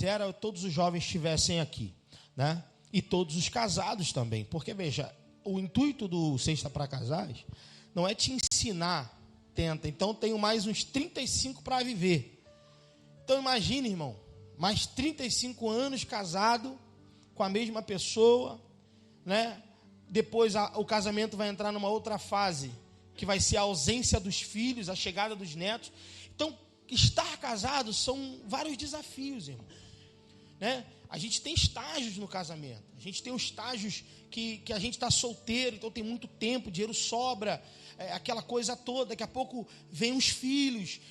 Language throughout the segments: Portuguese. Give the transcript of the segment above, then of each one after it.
quisera todos os jovens estivessem aqui, né? E todos os casados também, porque veja, o intuito do Sexta para Casais não é te ensinar, tenta, então tenho mais uns 35 para viver. Então imagine, irmão, mais 35 anos casado com a mesma pessoa, né? Depois o casamento vai entrar numa outra fase, que vai ser a ausência dos filhos, a chegada dos netos. Então, estar casado são vários desafios, irmão, né? A gente tem estágios no casamento. A gente tem os estágios que a gente está solteiro, então tem muito tempo, dinheiro sobra, aquela coisa toda. Daqui a pouco vem os filhos,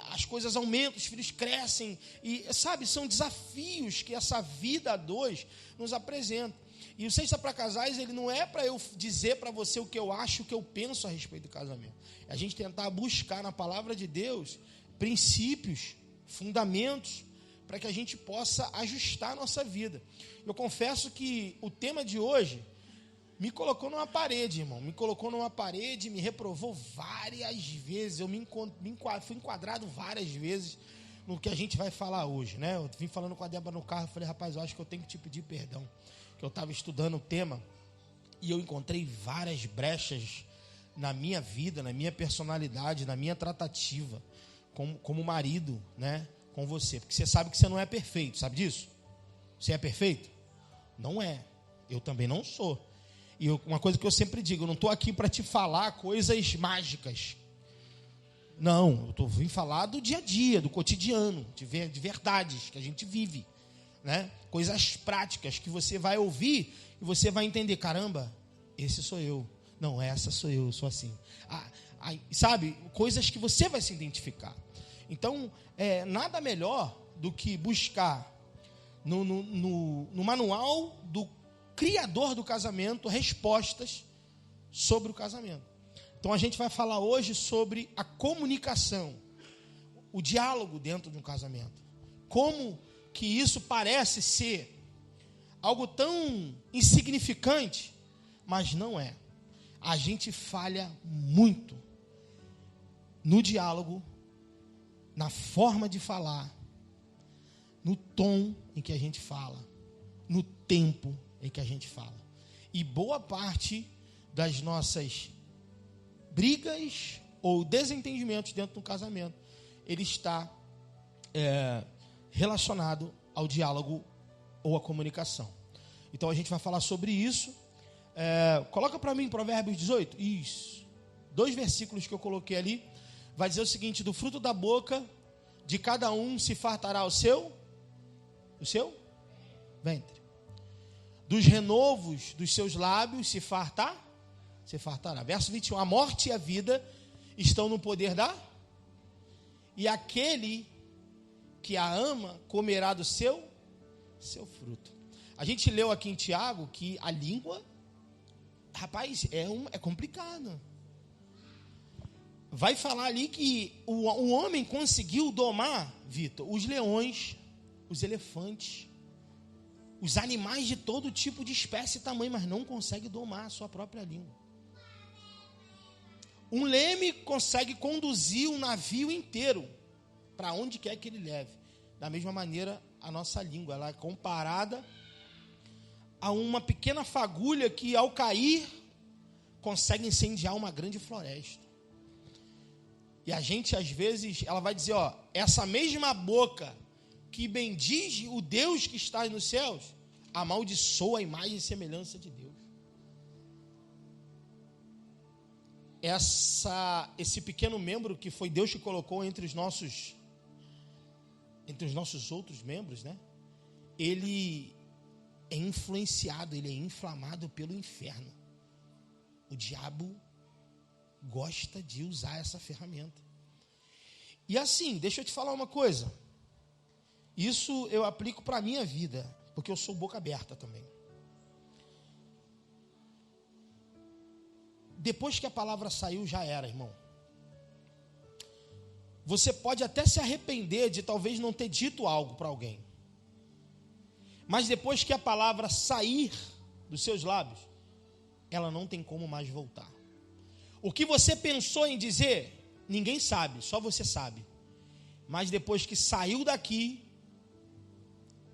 as coisas aumentam, os filhos crescem. E, sabe, são desafios que essa vida a dois nos apresenta. E o Sexta para Casais, ele não é para eu dizer para você o que eu acho, o que eu penso a respeito do casamento. É a gente tentar buscar na palavra de Deus princípios, fundamentos, para que a gente possa ajustar a nossa vida. Eu confesso que o tema de hoje me colocou numa parede, irmão. Me colocou numa parede, me reprovou várias vezes. Eu fui enquadrado várias vezes no que a gente vai falar hoje, né? Eu vim falando com a Débora no carro, falei, rapaz, eu acho que eu tenho que te pedir perdão. Que eu estava estudando o tema e eu encontrei várias brechas na minha vida, na minha personalidade, na minha tratativa como marido, né? Com você, porque você sabe que você não é perfeito, sabe disso? Você é perfeito? Não é. Eu também não sou. E uma coisa que eu sempre digo, eu não estou aqui para te falar coisas mágicas. Não, eu vim falar do dia a dia, do cotidiano, de verdades que a gente vive, né? Coisas práticas que você vai ouvir e você vai entender, caramba, esse sou eu. Não, essa sou eu sou assim. Sabe, coisas que você vai se identificar. Então, nada melhor do que buscar no manual do criador do casamento respostas sobre o casamento. Então, a gente vai falar hoje sobre a comunicação, o diálogo dentro de um casamento. Como que isso parece ser algo tão insignificante, mas não é. A gente falha muito no diálogo, na forma de falar, no tom em que a gente fala, no tempo em que a gente fala. E boa parte das nossas brigas ou desentendimentos dentro do casamento, ele está relacionado ao diálogo ou à comunicação. Então a gente vai falar sobre isso. Coloca para mim Provérbios 18. Isso. 2 versículos que eu coloquei ali. Vai dizer o seguinte: do fruto da boca de cada um se fartará o seu ventre. Dos renovos dos seus lábios se fartará. Verso 21. A morte e a vida estão no poder e aquele que a ama comerá do seu fruto. A gente leu aqui em Tiago que a língua, rapaz, é complicado. Vai falar ali que o homem conseguiu domar, Vitor, os leões, os elefantes, os animais de todo tipo de espécie e tamanho, mas não consegue domar a sua própria língua. Um leme consegue conduzir um navio inteiro para onde quer que ele leve. Da mesma maneira, a nossa língua, ela é comparada a uma pequena fagulha que, ao cair, consegue incendiar uma grande floresta. E a gente, às vezes, ela vai dizer, essa mesma boca que bendiz o Deus que está nos céus, amaldiçoa a imagem e semelhança de Deus. Esse pequeno membro que foi Deus que colocou entre os nossos outros membros, né? Ele é influenciado, ele é inflamado pelo inferno. O diabo gosta de usar essa ferramenta. E assim, deixa eu te falar uma coisa. Isso eu aplico para a minha vida, porque eu sou boca aberta também. Depois que a palavra saiu, já era, irmão. Você pode até se arrepender de talvez não ter dito algo para alguém. Mas depois que a palavra sair dos seus lábios, ela não tem como mais voltar. O que você pensou em dizer, ninguém sabe, só você sabe. Mas depois que saiu daqui,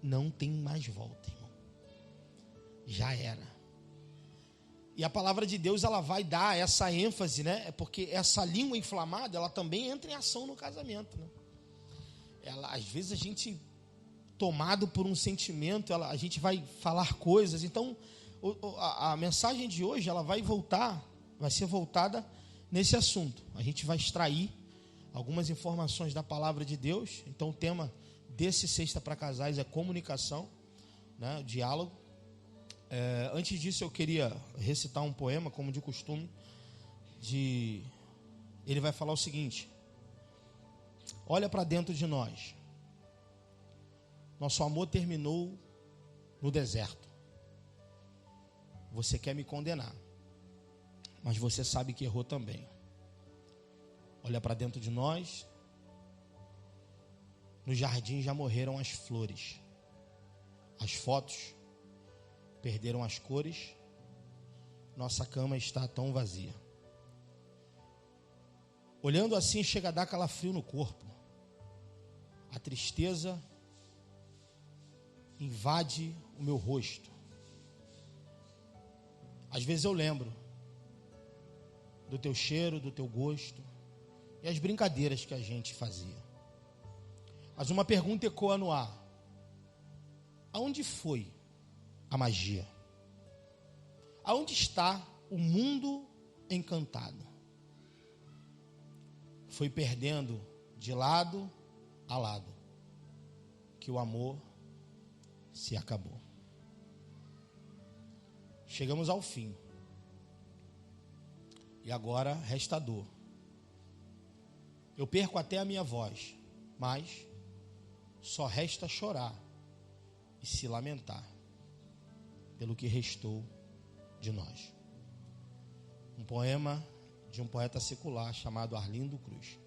não tem mais volta, irmão. Já era. E a palavra de Deus, ela vai dar essa ênfase, né? É porque essa língua inflamada, ela também entra em ação no casamento, né? Às vezes a gente, tomado por um sentimento, a gente vai falar coisas. Então, a mensagem de hoje, ela vai ser voltada nesse assunto. A gente vai extrair algumas informações da palavra de Deus. Então, o tema desse Sexta para Casais é comunicação, né? Diálogo. Antes disso, eu queria recitar um poema, como de costume. Ele vai falar o seguinte: olha para dentro de nós. Nosso amor terminou no deserto. Você quer me condenar, mas você sabe que errou também. Olha para dentro de nós. No jardim já morreram as flores. As fotos perderam as cores. Nossa cama está tão vazia. Olhando assim, chega a dar calafrio no corpo. A tristeza invade o meu rosto. Às vezes eu lembro do teu cheiro, do teu gosto e as brincadeiras que a gente fazia. Mas uma pergunta ecoa no ar: aonde foi a magia? Aonde está o mundo encantado? Foi perdendo de lado a lado que o amor se acabou. Chegamos ao fim. E agora resta a dor. Eu perco até a minha voz, mas só resta chorar e se lamentar pelo que restou de nós. Um poema de um poeta secular chamado Arlindo Cruz.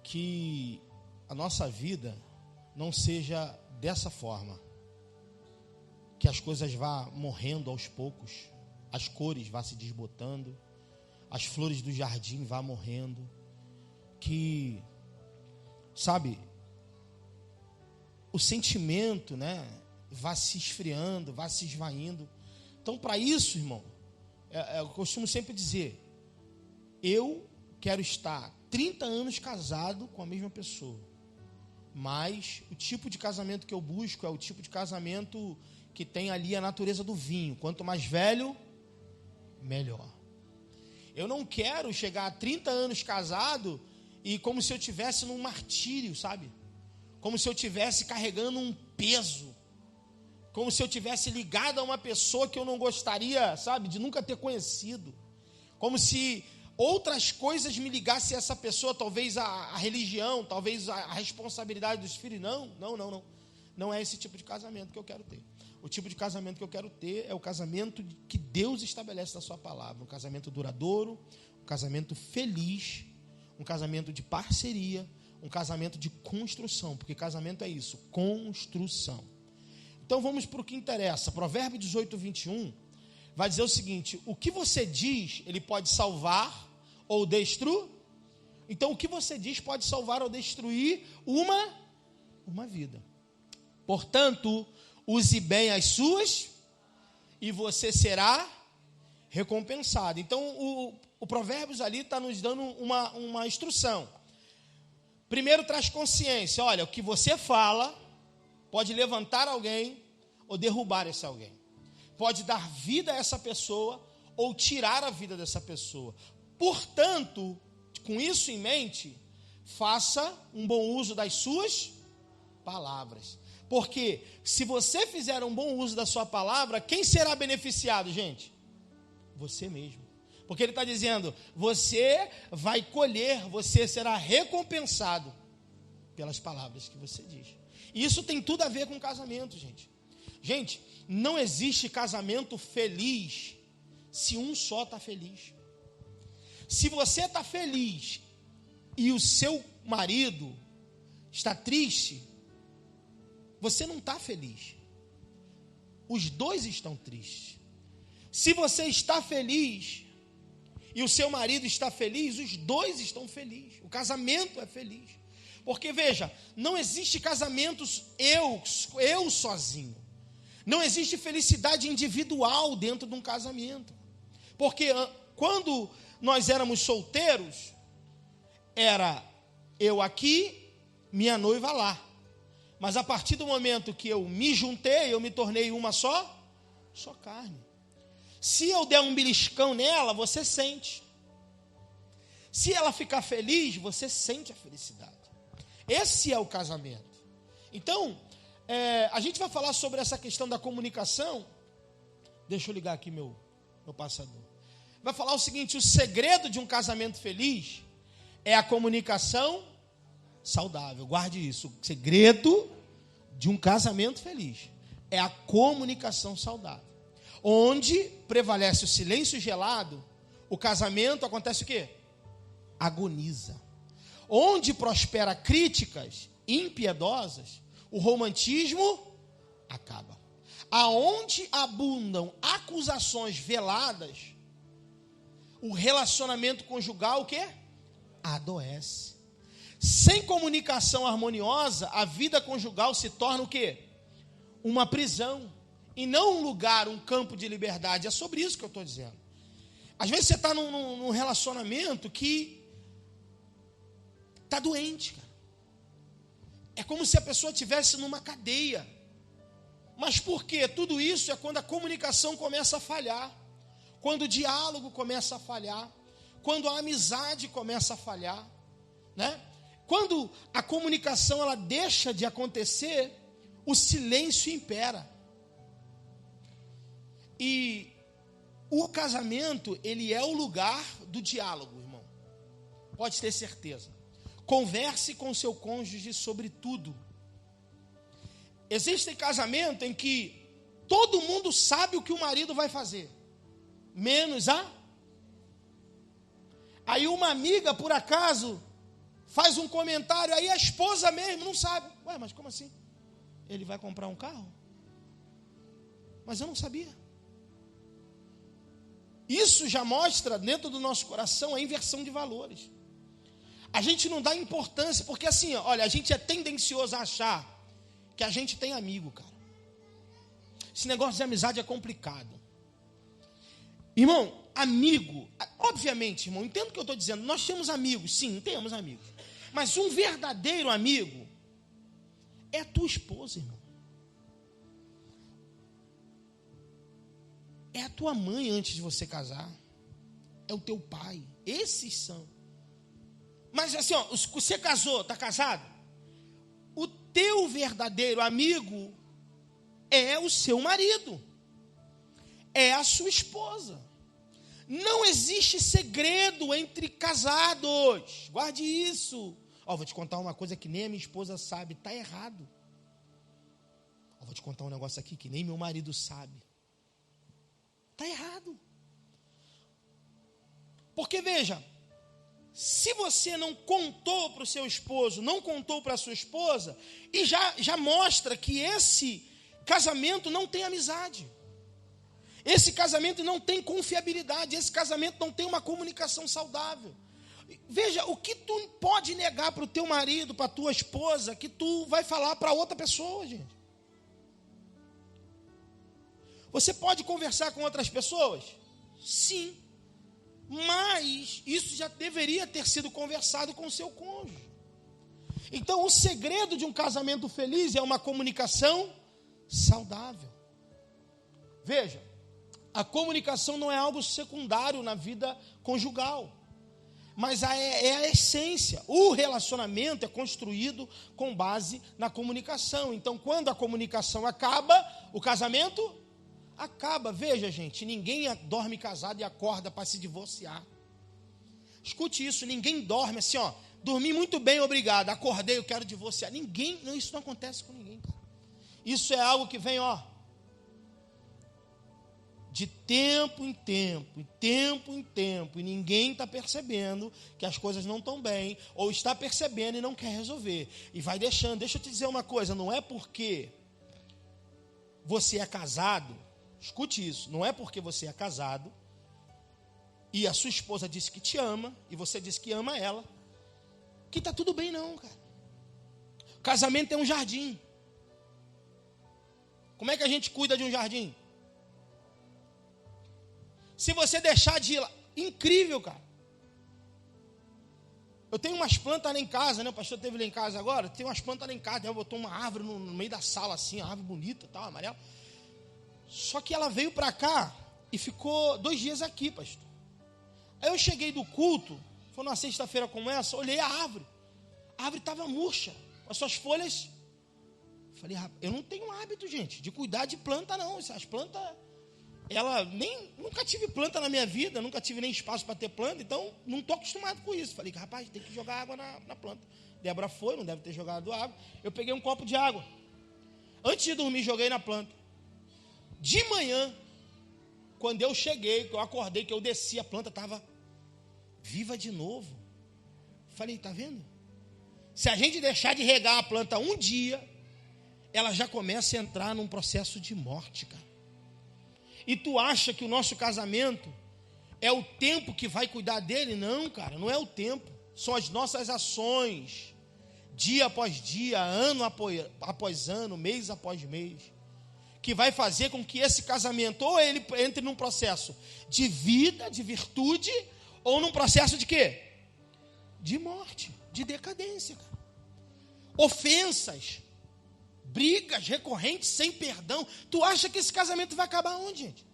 Que a nossa vida não seja dessa forma, que as coisas vá morrendo aos poucos, as cores vá se desbotando, as flores do jardim vá morrendo, que, sabe, o sentimento, né, vá se esfriando, vá se esvaindo. Então, para isso, irmão, eu costumo sempre dizer, eu quero estar 30 anos casado com a mesma pessoa, mas o tipo de casamento que eu busco é o tipo de casamento que tem ali a natureza do vinho. Quanto mais velho, melhor. Eu não quero chegar a 30 anos casado e como se eu estivesse num martírio, sabe? Como se eu estivesse carregando um peso. Como se eu estivesse ligado a uma pessoa que eu não gostaria, sabe, de nunca ter conhecido. Como se outras coisas me ligassem a essa pessoa, talvez a religião, talvez a responsabilidade dos filhos. Não. Não é esse tipo de casamento que eu quero ter. O tipo de casamento que eu quero ter é o casamento que Deus estabelece na sua palavra. Um casamento duradouro, um casamento feliz, um casamento de parceria, um casamento de construção. Porque casamento é isso, construção. Então vamos para o que interessa. Provérbio 18, 21 vai dizer o seguinte: o que você diz, ele pode salvar ou destruir. Então o que você diz pode salvar ou destruir uma vida. Portanto, use bem as suas e você será recompensado. Então o Provérbios ali está nos dando uma instrução. Primeiro traz consciência. Olha, o que você fala pode levantar alguém ou derrubar esse alguém. Pode dar vida a essa pessoa ou tirar a vida dessa pessoa. Portanto, com isso em mente, faça um bom uso das suas palavras. Porque se você fizer um bom uso da sua palavra, quem será beneficiado, gente? Você mesmo. Porque ele está dizendo, você vai colher, você será recompensado pelas palavras que você diz. E isso tem tudo a ver com casamento, gente. Gente, não existe casamento feliz se um só está feliz. Se você está feliz e o seu marido está triste, você não está feliz. Os dois estão tristes. Se você está feliz e o seu marido está feliz, os dois estão felizes. O casamento é feliz. Porque, veja, não existe casamentos eu sozinho. Não existe felicidade individual dentro de um casamento. Porque quando nós éramos solteiros, era eu aqui, minha noiva lá. Mas a partir do momento que eu me juntei, eu me tornei uma só carne. Se eu der um beliscão nela, você sente. Se ela ficar feliz, você sente a felicidade. Esse é o casamento. Então, a gente vai falar sobre essa questão da comunicação. Deixa eu ligar aqui meu passador. Vai falar o seguinte: o segredo de um casamento feliz é a comunicação saudável. Guarde isso. O segredo de um casamento feliz é a comunicação saudável. Onde prevalece o silêncio gelado, o casamento acontece o quê? Agoniza. Onde prospera críticas impiedosas, o romantismo acaba. Aonde abundam acusações veladas, o relacionamento conjugal o quê? Adoece. Sem comunicação harmoniosa, a vida conjugal se torna o quê? Uma prisão. E não um lugar, um campo de liberdade. É sobre isso que eu estou dizendo. Às vezes você está num relacionamento que está doente, cara. É como se a pessoa estivesse numa cadeia. Mas por quê? Tudo isso é quando a comunicação começa a falhar. Quando o diálogo começa a falhar. Quando a amizade começa a falhar. Né? Quando a comunicação ela deixa de acontecer, o silêncio impera. E o casamento, ele é o lugar do diálogo, irmão. Pode ter certeza. Converse com seu cônjuge sobre tudo. Existem casamentos em que todo mundo sabe o que o marido vai fazer, menos a... Aí uma amiga, por acaso, faz um comentário, aí a esposa mesmo não sabe. Ué, mas como assim? Ele vai comprar um carro? Mas eu não sabia. Isso já mostra dentro do nosso coração a inversão de valores. A gente não dá importância, porque assim, olha, a gente é tendencioso a achar que a gente tem amigo, cara. Esse negócio de amizade é complicado. Irmão, amigo, obviamente, irmão, entendo o que eu estou dizendo. Nós temos amigos, sim, temos amigos. Mas um verdadeiro amigo é a tua esposa, irmão. É a tua mãe antes de você casar. É o teu pai. Esses são. Mas assim, ó, você casou, está casado? O teu verdadeiro amigo é o seu marido. É a sua esposa. Não existe segredo entre casados. Guarde isso. Ó, vou te contar uma coisa que nem a minha esposa sabe. Está errado. Ó, vou te contar um negócio aqui que nem meu marido sabe. Está errado. Porque veja, se você não contou para o seu esposo, não contou para a sua esposa, e já mostra que esse casamento não tem amizade. Esse casamento não tem confiabilidade, esse casamento não tem uma comunicação saudável. Veja, o que tu pode negar para o teu marido, para a tua esposa, que tu vai falar para outra pessoa, gente? Você pode conversar com outras pessoas? Sim. Mas isso já deveria ter sido conversado com o seu cônjuge. Então, o segredo de um casamento feliz é uma comunicação saudável. Veja, a comunicação não é algo secundário na vida conjugal, mas é a essência. O relacionamento é construído com base na comunicação. Então, quando a comunicação acaba, o casamento acaba. Veja, gente, ninguém dorme casado e acorda para se divorciar. Escute isso, ninguém dorme assim, ó, dormi muito bem, obrigado, acordei, eu quero divorciar. Ninguém, não, isso não acontece com ninguém, cara. Isso é algo que vem, ó, de tempo em tempo, e ninguém está percebendo que as coisas não estão bem, ou está percebendo e não quer resolver, e vai deixando. Deixa eu te dizer uma coisa, não é porque você é casado, escute isso, não é porque você é casado, e a sua esposa disse que te ama, e você disse que ama ela, que está tudo bem não, cara. Casamento é um jardim. Como é que a gente cuida de um jardim? Se você deixar de ir lá, incrível, cara. Eu tenho umas plantas lá em casa, né? O pastor esteve lá em casa agora. Tem umas plantas lá em casa. Ela botou uma árvore no meio da sala, assim, uma árvore bonita, tal, amarela. Só que ela veio para cá e ficou 2 dias aqui, pastor. Aí eu cheguei do culto, foi numa sexta-feira como essa, olhei a árvore. A árvore estava murcha, as suas folhas. Falei, rapaz, eu não tenho hábito, gente, de cuidar de planta, não. As plantas, nunca tive planta na minha vida, nunca tive nem espaço para ter planta, então não estou acostumado com isso. Falei, rapaz, tem que jogar água na planta. Débora foi, não deve ter jogado água. Eu peguei um copo de água. Antes de dormir, joguei na planta. De manhã, quando eu cheguei, que eu acordei, que eu desci, a planta estava viva de novo. Falei, tá vendo? Se a gente deixar de regar a planta um dia, ela já começa a entrar num processo de morte, cara. E tu acha que o nosso casamento é o tempo que vai cuidar dele? Não, cara, não é o tempo. São as nossas ações, dia após dia, ano após ano, mês após mês, que vai fazer com que esse casamento, ou ele entre num processo de vida, de virtude, ou num processo de quê? De morte, de decadência, cara. Ofensas, brigas recorrentes, sem perdão. Tu acha que esse casamento vai acabar onde, gente?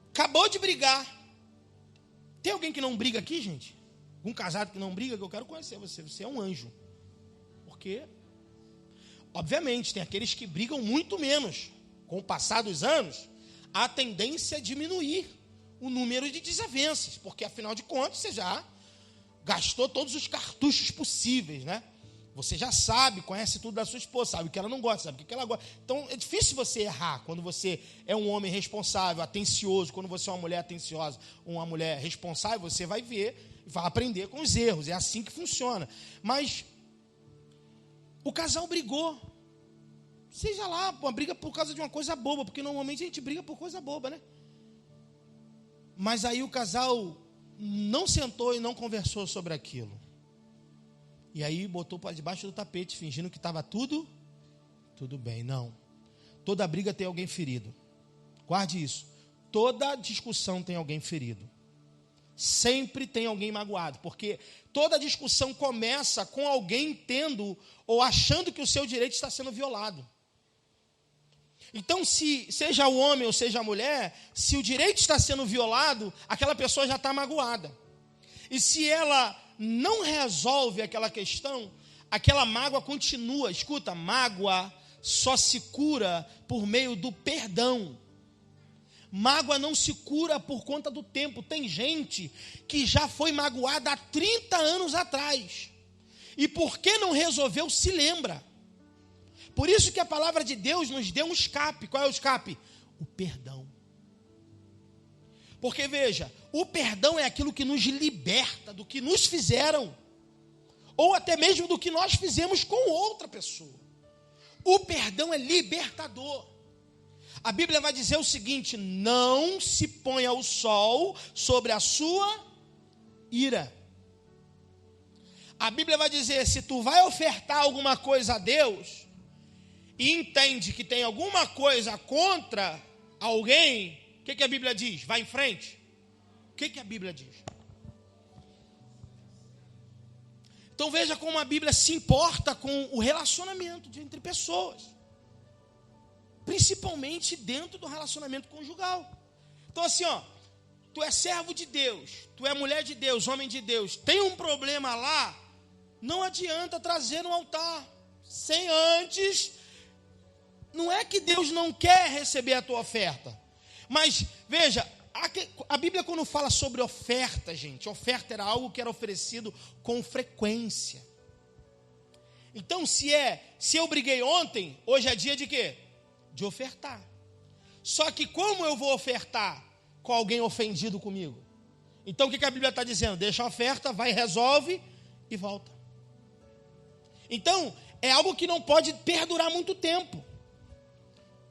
Acabou de brigar. Tem alguém que não briga aqui, gente? Um casado que não briga, que eu quero conhecer você. Você é um anjo. Porque, obviamente, tem aqueles que brigam muito menos. Com o passar dos anos, a tendência é diminuir o número de desavenças, porque afinal de contas você já gastou todos os cartuchos possíveis, né? Você já sabe, conhece tudo da sua esposa, sabe o que ela não gosta, sabe o que ela gosta. Então é difícil você errar quando você é um homem responsável, atencioso, quando você é uma mulher atenciosa, uma mulher responsável, você vai ver e vai aprender com os erros. É assim que funciona. Mas o casal brigou. Seja lá, uma briga por causa de uma coisa boba, porque normalmente a gente briga por coisa boba, né? Mas aí o casal não sentou e não conversou sobre aquilo. E aí botou para debaixo do tapete, fingindo que estava tudo bem. Não. Toda briga tem alguém ferido. Guarde isso. Toda discussão tem alguém ferido. Sempre tem alguém magoado, porque toda discussão começa com alguém tendo ou achando que o seu direito está sendo violado. Então, se seja o homem ou seja a mulher, se o direito está sendo violado, aquela pessoa já está magoada. E se ela não resolve aquela questão, aquela mágoa continua. Escuta, mágoa só se cura por meio do perdão. Mágoa não se cura por conta do tempo. Tem gente que já foi magoada há 30 anos atrás. E porque não resolveu, se lembra. Por isso que a palavra de Deus nos deu um escape. Qual é o escape? O perdão. Porque veja, o perdão é aquilo que nos liberta do que nos fizeram, ou até mesmo do que nós fizemos com outra pessoa. O perdão é libertador. A Bíblia vai dizer o seguinte: não se ponha o sol sobre a sua ira. A Bíblia vai dizer, se tu vai ofertar alguma coisa a Deus, e entende que tem alguma coisa contra alguém, o que a Bíblia diz? Vai em frente. O que a Bíblia diz? Então veja como a Bíblia se importa com o relacionamento entre pessoas. Principalmente dentro do relacionamento conjugal. Então assim, tu é servo de Deus, tu é mulher de Deus, homem de Deus, tem um problema lá, não adianta trazer no altar, sem antes. Não é que Deus não quer receber a tua oferta, mas veja, a Bíblia quando fala sobre oferta, gente, oferta era algo que era oferecido com frequência. Então se eu briguei ontem, hoje é dia de quê? De ofertar. Só que como eu vou ofertar com alguém ofendido comigo? Então o que a Bíblia está dizendo? Deixa a oferta, vai, resolve e volta. Então é algo que não pode perdurar muito tempo.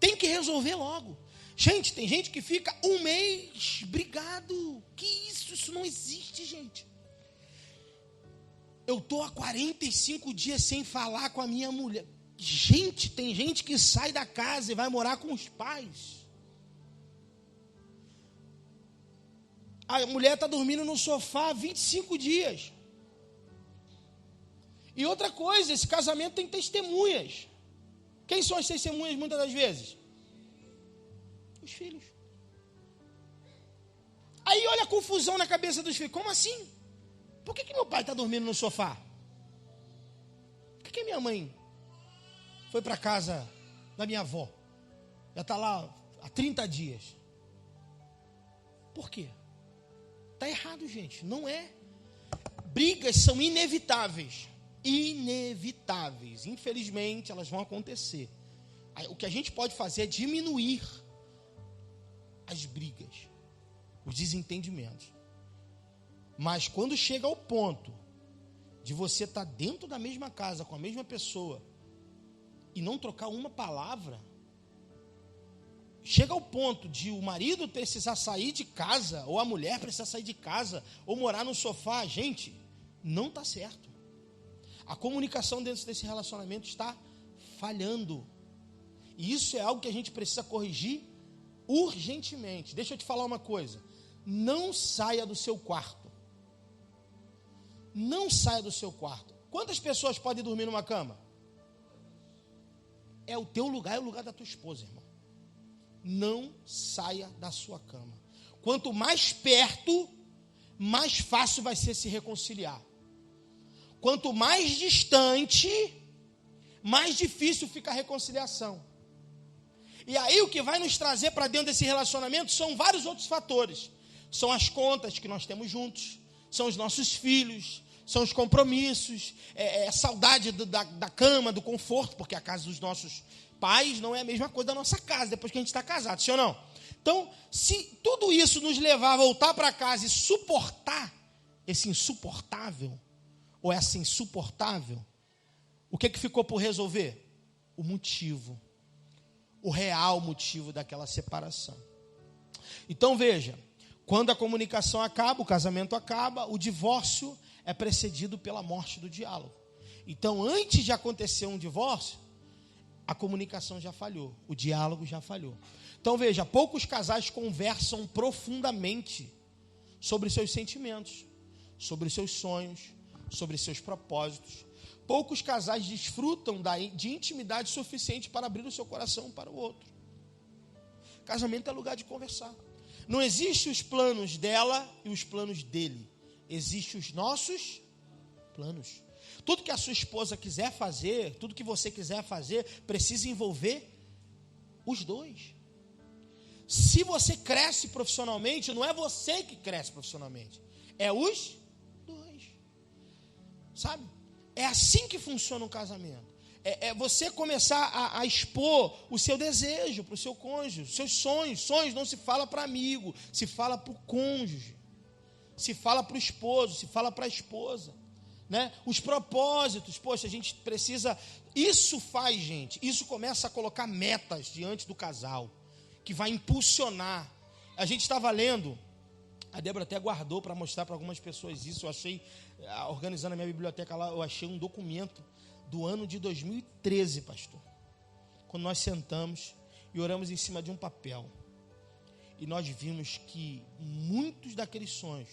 Tem que resolver logo. Gente, tem gente que fica 1 mês brigado. Que isso? Isso não existe, gente. eu estou há 45 dias sem falar com a minha mulher. Gente, tem gente que sai da casa e vai morar com os pais. A mulher está dormindo no sofá há 25 dias. E outra coisa, esse casamento tem testemunhas. Quem são as testemunhas muitas das vezes? Os filhos. Aí olha a confusão na cabeça dos filhos. Como assim? Por que meu pai está dormindo no sofá? Por que minha mãe foi para a casa da minha avó? Já está lá há 30 dias. Por quê? Está errado, gente. Não é. Brigas são inevitáveis. Inevitáveis. Infelizmente, elas vão acontecer. O que a gente pode fazer é diminuir as brigas, os desentendimentos. Mas quando chega ao ponto de você estar dentro da mesma casa com a mesma pessoa e não trocar uma palavra, chega ao ponto de o marido precisar sair de casa, ou a mulher precisar sair de casa, ou morar no sofá, gente, não está certo. A comunicação dentro desse relacionamento está falhando. E isso é algo que a gente precisa corrigir urgentemente. Deixa eu te falar uma coisa. Não saia do seu quarto. Não saia do seu quarto. Quantas pessoas podem dormir numa cama? É o teu lugar, é o lugar da tua esposa, irmão. Não saia da sua cama. Quanto mais perto, mais fácil vai ser se reconciliar. Quanto mais distante, mais difícil fica a reconciliação. E aí o que vai nos trazer para dentro desse relacionamento são vários outros fatores. São as contas que nós temos juntos, são os nossos filhos, são os compromissos, a saudade da cama, do conforto, porque a casa dos nossos pais não é a mesma coisa da nossa casa, depois que a gente está casado, sim ou não? Então, se tudo isso nos levar a voltar para casa e suportar esse insuportável, ou essa insuportável, o que ficou por resolver? O motivo, o real motivo daquela separação. Então veja, quando a comunicação acaba, o casamento acaba, o divórcio é precedido pela morte do diálogo. Então, antes de acontecer um divórcio, a comunicação já falhou, o diálogo já falhou. Então veja, poucos casais conversam profundamente sobre seus sentimentos, sobre seus sonhos, sobre seus propósitos. Poucos casais desfrutam de intimidade suficiente para abrir o seu coração um para o outro. Casamento é lugar de conversar. Não existem os planos dela e os planos dele. Existem os nossos planos. Tudo que a sua esposa quiser fazer, tudo que você quiser fazer, precisa envolver os dois. Se você cresce profissionalmente, não é você que cresce profissionalmente, é os dois. Sabe? É assim que funciona um casamento. É você começar a expor o seu desejo para o seu cônjuge, os seus sonhos. Sonhos não se fala para amigo, se fala para o cônjuge, se fala para o esposo, se fala para a esposa, né? Os propósitos, poxa, a gente precisa. Isso faz, gente, isso começa a colocar metas diante do casal, que vai impulsionar. A gente estava lendo, a Débora até guardou para mostrar para algumas pessoas isso. Eu achei, organizando a minha biblioteca lá, eu achei um documento do ano de 2013, pastor, quando nós sentamos e oramos em cima de um papel, e nós vimos que muitos daqueles sonhos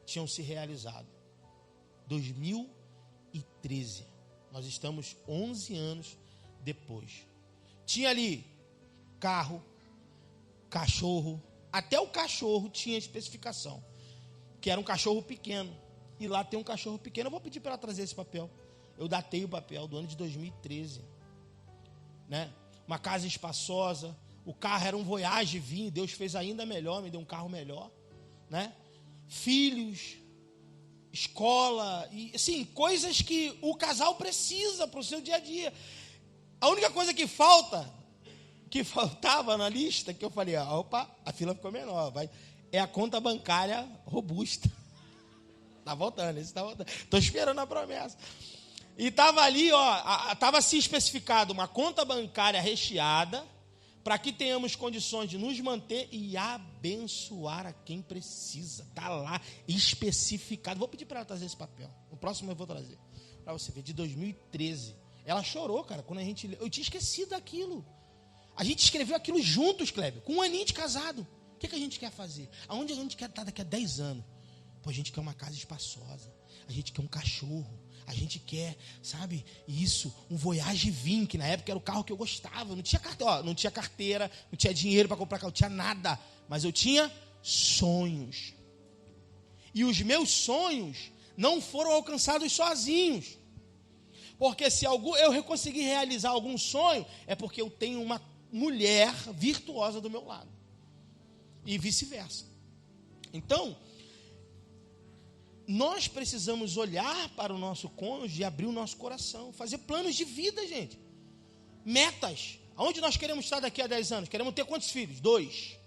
tinham se realizado. 2013, nós estamos 11 anos depois. Tinha ali carro, cachorro, até o cachorro tinha especificação, que era um cachorro pequeno, e lá tem um cachorro pequeno. Eu vou pedir para ela trazer esse papel. Eu datei o papel do ano de 2013, né? Uma casa espaçosa, o carro era um Voyage vinho, Deus fez ainda melhor, me deu um carro melhor, né? Filhos, escola, e assim, coisas que o casal precisa para o seu dia a dia. A única coisa que faltava na lista, que eu falei, opa, a fila ficou menor, é a conta bancária robusta. Está voltando, estou esperando a promessa. E estava ali, estava assim especificado, uma conta bancária recheada, para que tenhamos condições de nos manter e abençoar a quem precisa. Está lá especificado. Vou pedir para ela trazer esse papel, próximo eu vou trazer. Para você ver, de 2013. Ela chorou, cara, quando a gente... Eu tinha esquecido daquilo. A gente escreveu aquilo juntos, Kleber, com 1 aninho de casado. O que a gente quer fazer? Aonde a gente quer estar daqui a 10 anos? Pô, a gente quer uma casa espaçosa. A gente quer um cachorro. A gente quer, sabe, isso, um Voyage Vim, que na época era o carro que eu gostava. Não tinha carteira, não tinha dinheiro para comprar carro, não tinha nada. Mas eu tinha sonhos. E os meus sonhos não foram alcançados sozinhos. Porque se eu conseguir realizar algum sonho, é porque eu tenho uma mulher virtuosa do meu lado. E vice-versa. Então, nós precisamos olhar para o nosso cônjuge e abrir o nosso coração. Fazer planos de vida, gente. Metas. Aonde nós queremos estar daqui a 10 anos? Queremos ter quantos filhos? 2.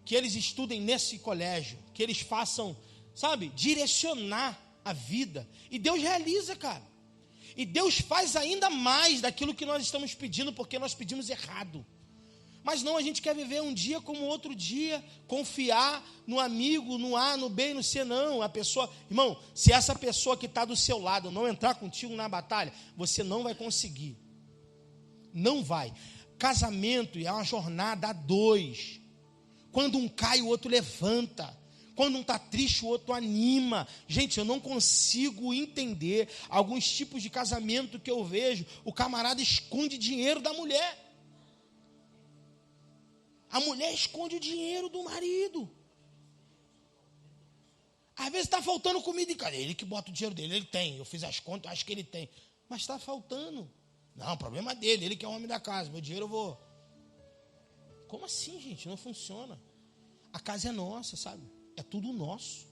Que eles estudem nesse colégio. Que eles façam, sabe, direcionar a vida. E Deus realiza, cara. E Deus faz ainda mais daquilo que nós estamos pedindo, porque nós pedimos errado. Mas não, a gente quer viver um dia como outro dia, confiar no amigo, no A, no B e no C, não. A pessoa, irmão, se essa pessoa que está do seu lado não entrar contigo na batalha, você não vai conseguir. Não vai. Casamento é uma jornada a 2. Quando um cai, o outro levanta. Quando um está triste, o outro anima. Gente, eu não consigo entender alguns tipos de casamento que eu vejo. O camarada esconde dinheiro da mulher. A mulher esconde o dinheiro do marido. Às vezes está faltando comida em casa. Ele que bota o dinheiro dele, ele tem. Eu fiz as contas, acho que ele tem. Mas está faltando. Não, problema dele, ele que é o homem da casa. Meu dinheiro eu vou. Como assim, gente? Não funciona. A casa é nossa, sabe? É tudo nosso.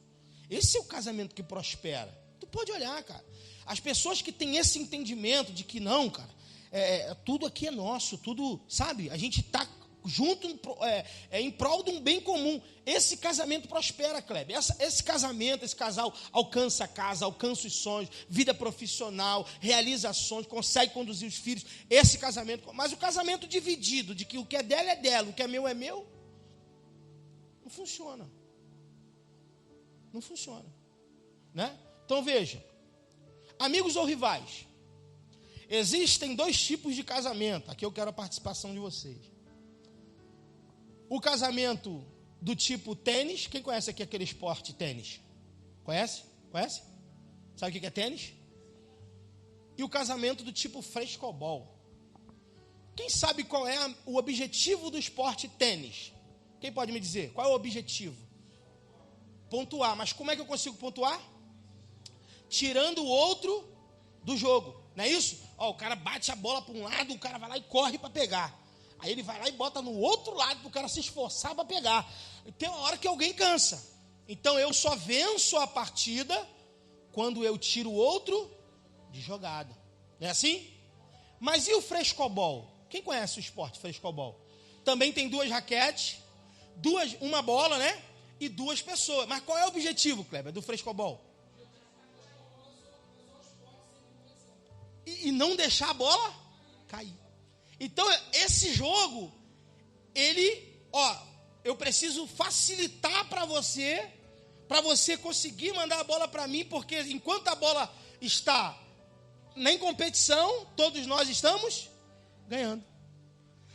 Esse é o casamento que prospera. Tu pode olhar, cara. As pessoas que têm esse entendimento de que não, cara, tudo aqui é nosso, tudo, sabe? A gente está junto em prol de um bem comum. Esse casamento prospera, Kleber. Esse casamento, esse casal alcança a casa, alcança os sonhos, vida profissional, realizações, consegue conduzir os filhos. Esse casamento, mas o casamento dividido, de que o que é dela é dela, o que é meu, não funciona. Não funciona, né? Então veja, amigos ou rivais, existem 2 tipos de casamento. Aqui eu quero a participação de vocês. O casamento do tipo tênis. Quem conhece aqui aquele esporte tênis? Conhece? Conhece? Sabe o que é tênis? E o casamento do tipo frescobol. Quem sabe qual é o objetivo do esporte tênis? Quem pode me dizer? Qual é o objetivo? Pontuar. Mas como é que eu consigo pontuar? Tirando o outro do jogo. Não é isso? Ó, o cara bate a bola para um lado, o cara vai lá e corre para pegar. Aí ele vai lá e bota no outro lado para o cara se esforçar para pegar. Tem uma hora que alguém cansa. Então eu só venço a partida quando eu tiro o outro de jogada. Não é assim? Mas e o frescobol? Quem conhece o esporte frescobol? Também tem 2 raquetes, uma bola, né? E 2 pessoas. Mas qual é o objetivo, Kleber, do frescobol? E não deixar a bola cair. Então, esse jogo, eu preciso facilitar para você conseguir mandar a bola para mim, porque enquanto a bola está em competição, todos nós estamos ganhando.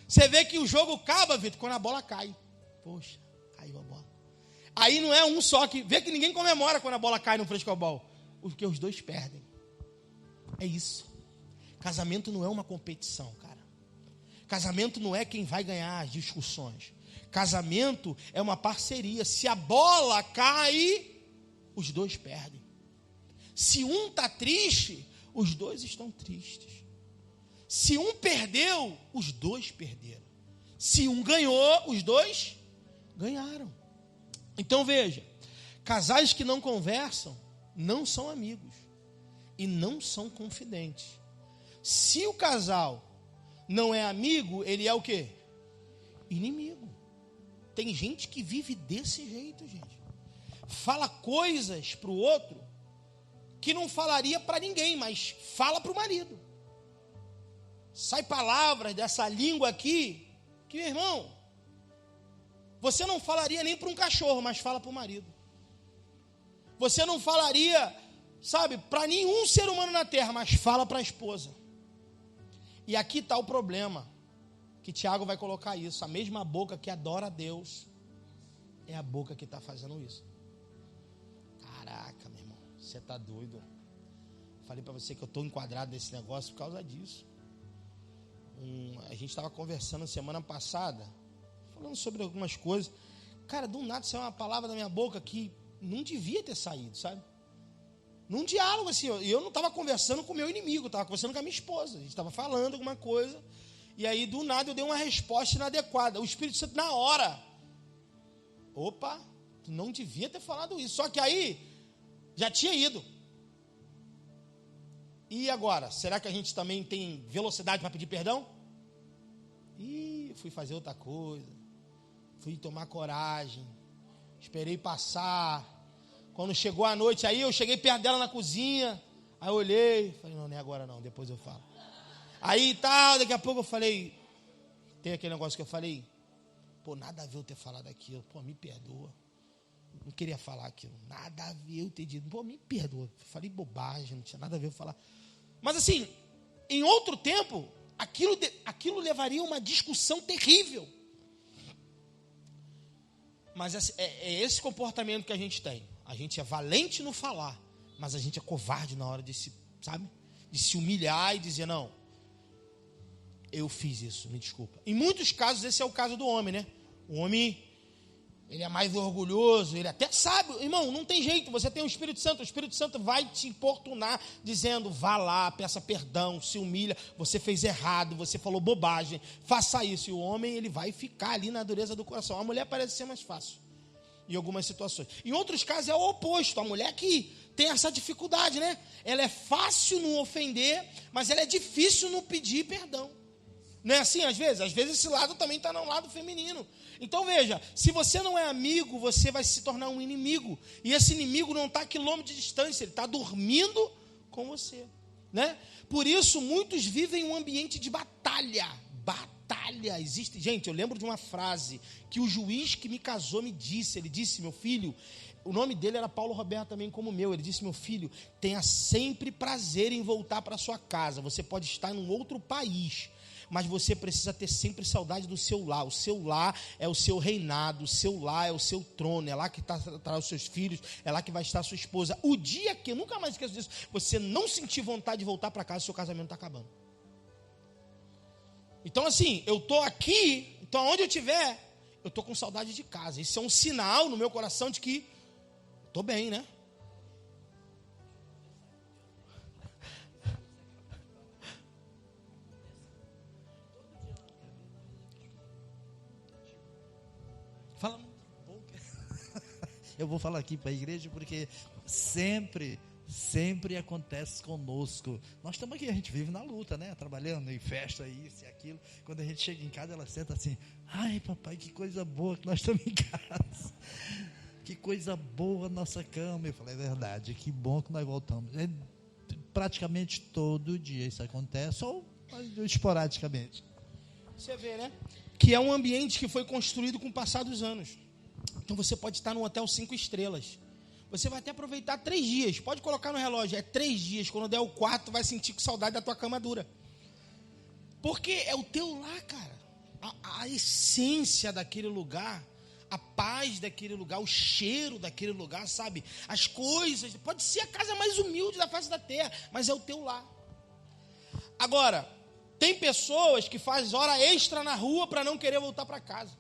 Você vê que o jogo acaba, Vitor, quando a bola cai. Poxa, caiu a bola. Aí não é um só que... Vê que ninguém comemora quando a bola cai no frescobol. Porque os 2 perdem. É isso. Casamento não é uma competição, cara. Casamento não é quem vai ganhar as discussões. Casamento é uma parceria. Se a bola cai, os 2 perdem. Se um está triste, os 2 estão tristes. Se um perdeu, os 2 perderam. Se um ganhou, os 2 ganharam. Então veja, casais que não conversam não são amigos e não são confidentes. Se o casal não é amigo, ele é o quê? Inimigo. Tem gente que vive desse jeito, gente. Fala coisas para o outro que não falaria para ninguém, mas fala para o marido. Sai palavras dessa língua aqui que, meu irmão, você não falaria nem para um cachorro, mas fala para o marido. Você não falaria sabe, para nenhum ser humano na terra, mas fala para a esposa. E aqui está o problema, que Tiago vai colocar isso. A mesma boca que adora a Deus é a boca que está fazendo isso. Caraca, meu irmão, você está doido. Falei para você que eu estou enquadrado nesse negócio por causa disso. A gente estava conversando semana passada, falando sobre algumas coisas. Cara, do nada saiu uma palavra da minha boca que não devia ter saído, sabe? Num diálogo assim, eu não estava conversando com o meu inimigo, estava conversando com a minha esposa. A gente estava falando alguma coisa, e aí do nada eu dei uma resposta inadequada. O Espírito Santo na hora, opa, tu não devia ter falado isso. Só que aí, já tinha ido. E agora, será que a gente também tem velocidade para pedir perdão? Fui fazer outra coisa, fui tomar coragem, esperei passar. Quando chegou a noite, aí eu cheguei perto dela na cozinha, aí eu olhei, falei, não, nem agora não, depois eu falo. Aí tal, daqui a pouco eu falei, tem aquele negócio que eu falei, pô, nada a ver eu ter falado aquilo, pô, me perdoa. Não queria falar aquilo, nada a ver eu ter dito, pô, me perdoa. Falei bobagem, não tinha nada a ver eu falar. Mas assim, em outro tempo, aquilo levaria a uma discussão terrível. Mas é esse comportamento que a gente tem. A gente é valente no falar, mas a gente é covarde na hora de se humilhar e dizer, não, eu fiz isso, me desculpa. Em muitos casos, esse é o caso do homem, né? O homem, ele é mais orgulhoso, ele até sabe, irmão, não tem jeito, você tem o Espírito Santo vai te importunar, dizendo, vá lá, peça perdão, se humilha, você fez errado, você falou bobagem, faça isso. E o homem, ele vai ficar ali na dureza do coração. A mulher parece ser mais fácil, em algumas situações. Em outros casos é o oposto, a mulher que tem essa dificuldade, né? Ela é fácil não ofender, mas ela é difícil não pedir perdão. Não é assim às vezes? Às vezes esse lado também está no lado feminino. Então veja, se você não é amigo, você vai se tornar um inimigo. E esse inimigo não está a quilômetros de distância, ele está dormindo com você, né? Por isso muitos vivem um ambiente de batalha. Existe, gente, eu lembro de uma frase que o juiz que me casou me disse. Ele disse, meu filho, o nome dele era Paulo Roberto também como o meu. Ele disse, meu filho, tenha sempre prazer em voltar para sua casa. Você pode estar em um outro país, mas você precisa ter sempre saudade do seu lar. O seu lar é o seu reinado, o seu lar é o seu trono, é lá que estará os seus filhos, é lá que vai estar a sua esposa. O dia que, eu nunca mais esqueço disso, você não sentir vontade de voltar para casa, seu casamento está acabando. Então assim, eu estou aqui, então onde eu estiver, eu estou com saudade de casa. Isso é um sinal no meu coração de que estou bem, né? Fala muito pouco. Eu vou falar aqui para a igreja porque sempre acontece conosco. Nós estamos aqui, a gente vive na luta, né? Trabalhando em festa, isso e aquilo. Quando a gente chega em casa, ela senta assim, ai papai, que coisa boa que nós estamos em casa. Que coisa boa a nossa cama. Eu falei, é verdade, que bom que nós voltamos. É, praticamente todo dia isso acontece, ou esporadicamente. Você vê, né? Que é um ambiente que foi construído com o passar dos anos. Então você pode estar num hotel 5 estrelas. Você vai até aproveitar 3 dias. Pode colocar no relógio, é 3 dias. Quando der o 4, vai sentir com saudade da tua cama dura. Porque é o teu lar, cara. A essência daquele lugar, a paz daquele lugar, o cheiro daquele lugar, sabe? As coisas. Pode ser a casa mais humilde da face da terra, mas é o teu lar. Agora, tem pessoas que fazem hora extra na rua para não querer voltar para casa.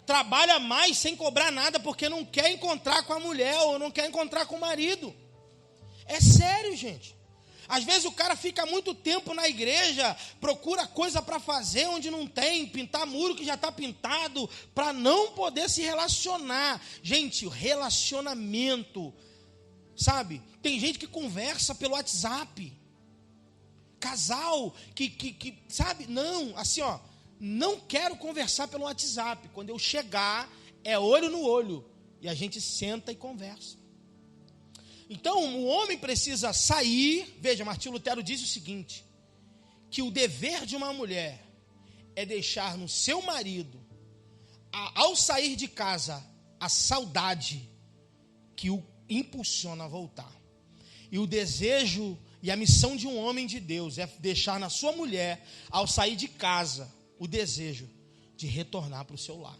Trabalha mais sem cobrar nada porque não quer encontrar com a mulher ou não quer encontrar com o marido. É sério, gente. Às vezes o cara fica muito tempo na igreja, procura coisa para fazer onde não tem, pintar muro que já está pintado, para não poder se relacionar. Gente, o relacionamento, sabe? Tem gente que conversa pelo WhatsApp. Casal que sabe? Não, assim, ó. Não quero conversar pelo WhatsApp. Quando eu chegar, é olho no olho. E a gente senta e conversa. Então, o homem precisa sair. Veja, Martinho Lutero diz o seguinte: que o dever de uma mulher é deixar no seu marido, ao sair de casa, a saudade que o impulsiona a voltar. E o desejo e a missão de um homem de Deus é deixar na sua mulher, ao sair de casa, o desejo de retornar para o seu lar.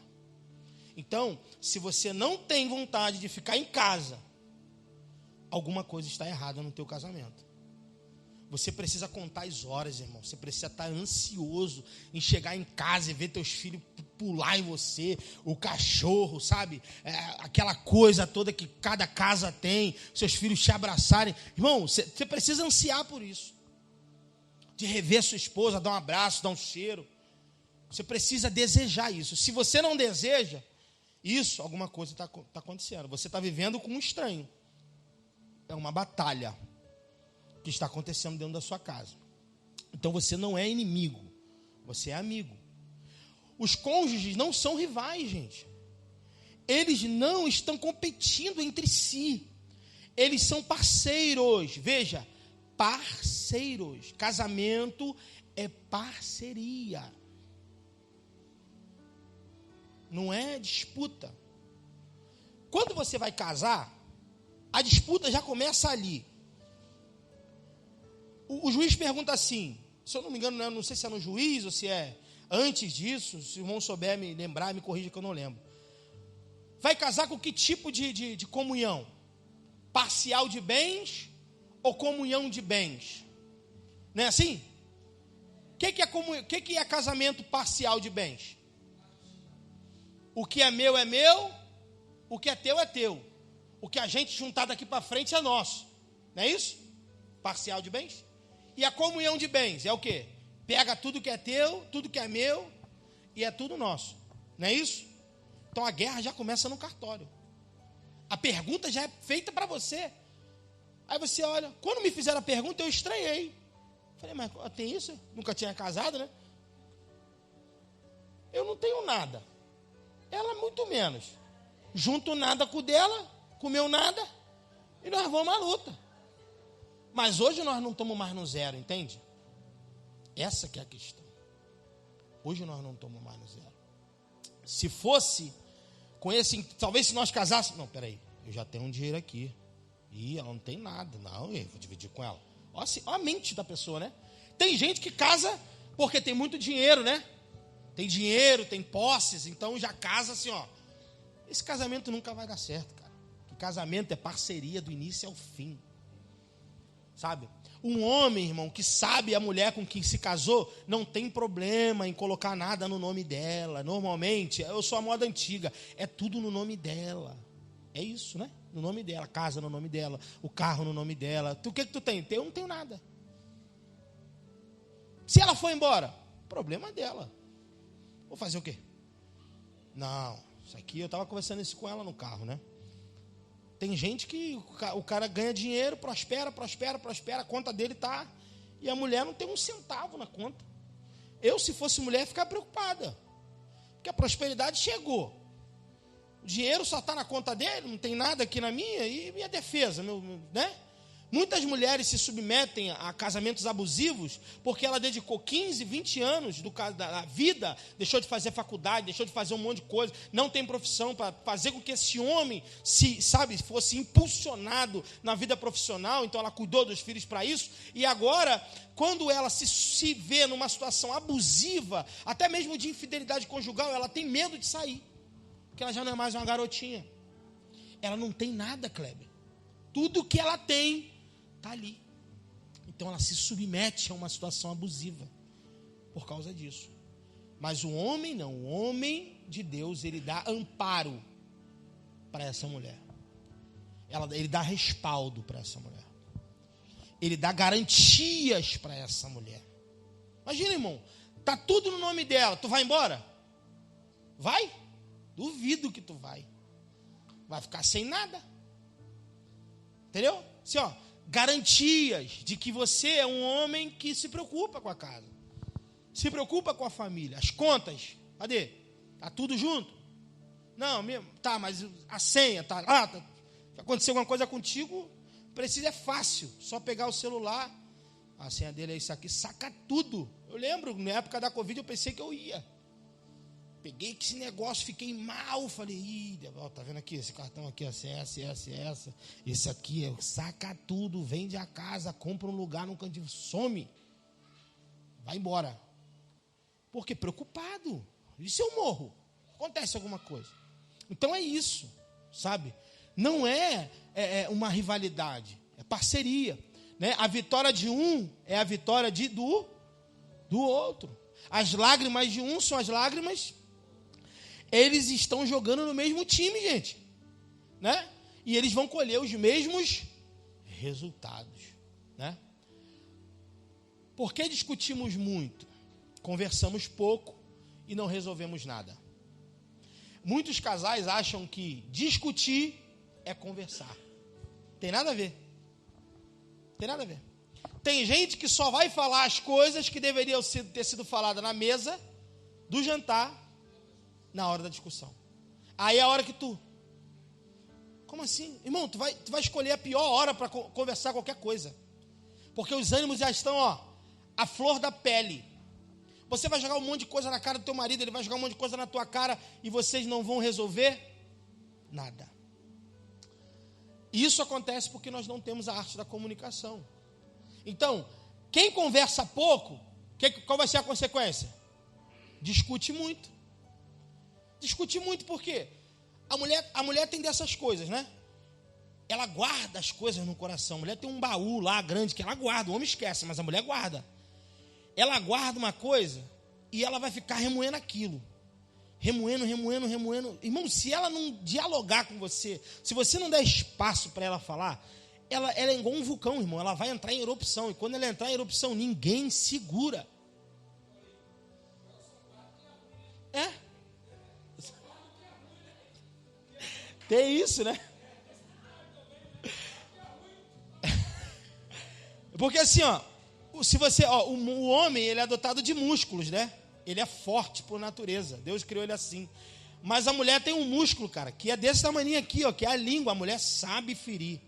Então, se você não tem vontade de ficar em casa, alguma coisa está errada no teu casamento. Você precisa contar as horas, irmão. Você precisa estar ansioso em chegar em casa e ver teus filhos pular em você, o cachorro, sabe? Aquela coisa toda que cada casa tem, seus filhos te abraçarem. Irmão, você precisa ansiar por isso. De rever sua esposa, dar um abraço, dar um cheiro. Você precisa desejar isso. Se você não deseja isso, alguma coisa está acontecendo. Você está vivendo com um estranho. É uma batalha que está acontecendo dentro da sua casa. Então você não é inimigo, você é amigo. Os cônjuges não são rivais, gente. Eles não estão competindo entre si. Eles são parceiros. Veja, parceiros. Casamento é parceria. Não é disputa. Quando você vai casar, a disputa já começa ali. O juiz pergunta assim, se eu não me engano, não sei se é no juiz ou se é antes disso, se o irmão souber me lembrar, me corrija que eu não lembro. Vai casar com que tipo de comunhão? Parcial de bens ou comunhão de bens? Não é assim? O que é casamento parcial de bens? O que é meu, o que é teu. O que a gente juntar daqui para frente é nosso. Não é isso? Parcial de bens? E a comunhão de bens é o quê? Pega tudo que é teu, tudo que é meu, e é tudo nosso. Não é isso? Então a guerra já começa no cartório. A pergunta já é feita para você. Aí você olha, quando me fizeram a pergunta, eu estranhei. Falei, mas tem isso? Nunca tinha casado, né? Eu não tenho nada. Ela muito menos. Junto nada com o dela, comeu nada, e nós vamos à luta. Mas hoje nós não estamos mais no zero, entende? Essa que é a questão. Hoje nós não estamos mais no zero. Se fosse com esse, talvez se nós casássemos, não, peraí, eu já tenho um dinheiro aqui. E ela não tem nada, não, eu vou dividir com ela. Olha a mente da pessoa, né? Tem gente que casa porque tem muito dinheiro, né? Tem dinheiro, tem posses, então já casa assim, ó. Esse casamento nunca vai dar certo, cara. Que casamento é parceria do início ao fim. Sabe? Um homem, irmão, que sabe a mulher com quem se casou, não tem problema em colocar nada no nome dela. Normalmente, eu sou a moda antiga, é tudo no nome dela. É isso, né? No nome dela, a casa no nome dela, o carro no nome dela. O que tu tem? Eu não tenho nada. Se ela for embora, problema dela. Vou fazer o quê? Não, isso aqui eu estava conversando isso com ela no carro, né? Tem gente que o cara ganha dinheiro, prospera, a conta dele está, e a mulher não tem um centavo na conta. Eu, se fosse mulher, ia ficar preocupada, porque a prosperidade chegou. O dinheiro só está na conta dele, não tem nada aqui na minha, e minha defesa, né? Muitas mulheres se submetem a casamentos abusivos porque ela dedicou 15, 20 anos da vida, deixou de fazer faculdade, deixou de fazer um monte de coisa, não tem profissão para fazer com que esse homem fosse impulsionado na vida profissional, então ela cuidou dos filhos para isso, e agora, quando ela se vê numa situação abusiva, até mesmo de infidelidade conjugal, ela tem medo de sair, porque ela já não é mais uma garotinha. Ela não tem nada, Kleber. Tudo que ela tem está ali. Então ela se submete a uma situação abusiva por causa disso. Mas o homem não, o homem de Deus, ele dá amparo para essa mulher. Ele dá respaldo para essa mulher. Ele dá garantias para essa mulher. Imagina, irmão, tá tudo no nome dela, tu vai embora? Vai? Duvido que tu vai. Vai ficar sem nada. Entendeu? Assim, ó, garantias de que você é um homem que se preocupa com a casa, se preocupa com a família. As contas, cadê? Tá tudo junto? Não, tá, mas a senha, tá? Se acontecer alguma coisa contigo, é fácil, só pegar o celular, a senha dele é isso aqui, saca tudo. Eu lembro, na época da Covid, eu pensei que eu ia. Peguei esse negócio, fiquei mal. Falei, ih, tá vendo aqui? Esse cartão aqui, essa. Esse aqui, saca tudo, vende a casa, compra um lugar num cantinho, some. Vai embora. Por quê? Preocupado. E se eu morro? Acontece alguma coisa. Então é isso, sabe? Não é uma rivalidade, é parceria. Né? A vitória de um é a vitória do outro. As lágrimas de um são as lágrimas. Eles estão jogando no mesmo time, gente. Né? E eles vão colher os mesmos resultados. Né? Por que discutimos muito? Conversamos pouco e não resolvemos nada. Muitos casais acham que discutir é conversar. Tem nada a ver. Tem nada a ver. Tem gente que só vai falar as coisas que deveriam ter sido faladas na mesa do jantar, na hora da discussão. Aí é a hora que como assim? Irmão, tu vai escolher a pior hora para conversar qualquer coisa. Porque os ânimos já estão, à flor da pele. Você vai jogar um monte de coisa na cara do teu marido, ele vai jogar um monte de coisa na tua cara e vocês não vão resolver nada. Isso acontece porque nós não temos a arte da comunicação. Então, quem conversa pouco, qual vai ser a consequência? Discute muito. Discute muito por quê? A mulher tem dessas coisas, né? Ela guarda as coisas no coração. A mulher tem um baú lá grande que ela guarda. O homem esquece, mas a mulher guarda. Ela guarda uma coisa e ela vai ficar remoendo aquilo. Remoendo. Irmão, se ela não dialogar com você, se você não der espaço para ela falar, ela é igual um vulcão, irmão. Ela vai entrar em erupção. E quando ela entrar em erupção, ninguém segura. Tem isso, né? Porque assim, se você, o homem, ele é dotado de músculos, né? Ele é forte por natureza. Deus criou ele assim. Mas a mulher tem um músculo, cara, que é desse tamanho aqui, que é a língua. A mulher sabe ferir.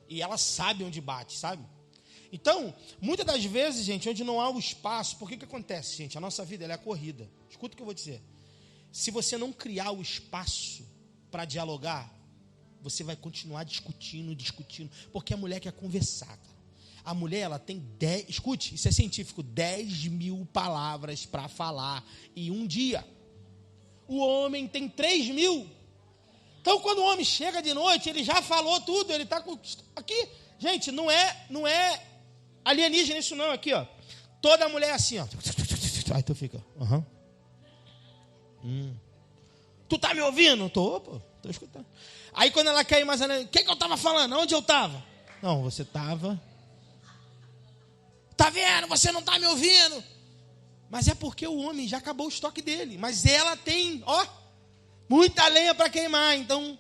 E ela sabe onde bate, sabe? Então, muitas das vezes, gente, onde não há o espaço, por que acontece, gente? A nossa vida, ela é corrida. Escuta o que eu vou dizer. Se você não criar o espaço para dialogar, você vai continuar discutindo, porque a mulher quer conversar, cara. A mulher, ela tem 10, escute, isso é científico, 10.000 palavras para falar em um dia. O homem tem 3.000. Então, quando o homem chega de noite, ele já falou tudo, ele está aqui. Gente, não é alienígena isso não, aqui, Toda mulher é assim, Aí tu fica, Tu tá me ouvindo? Tô escutando. Aí quando ela quer ir mais além, o que eu tava falando? Onde eu tava? Não, você tava. Tá vendo? Você não tá me ouvindo. Mas é porque o homem já acabou o estoque dele. Mas ela tem, muita lenha para queimar. Então,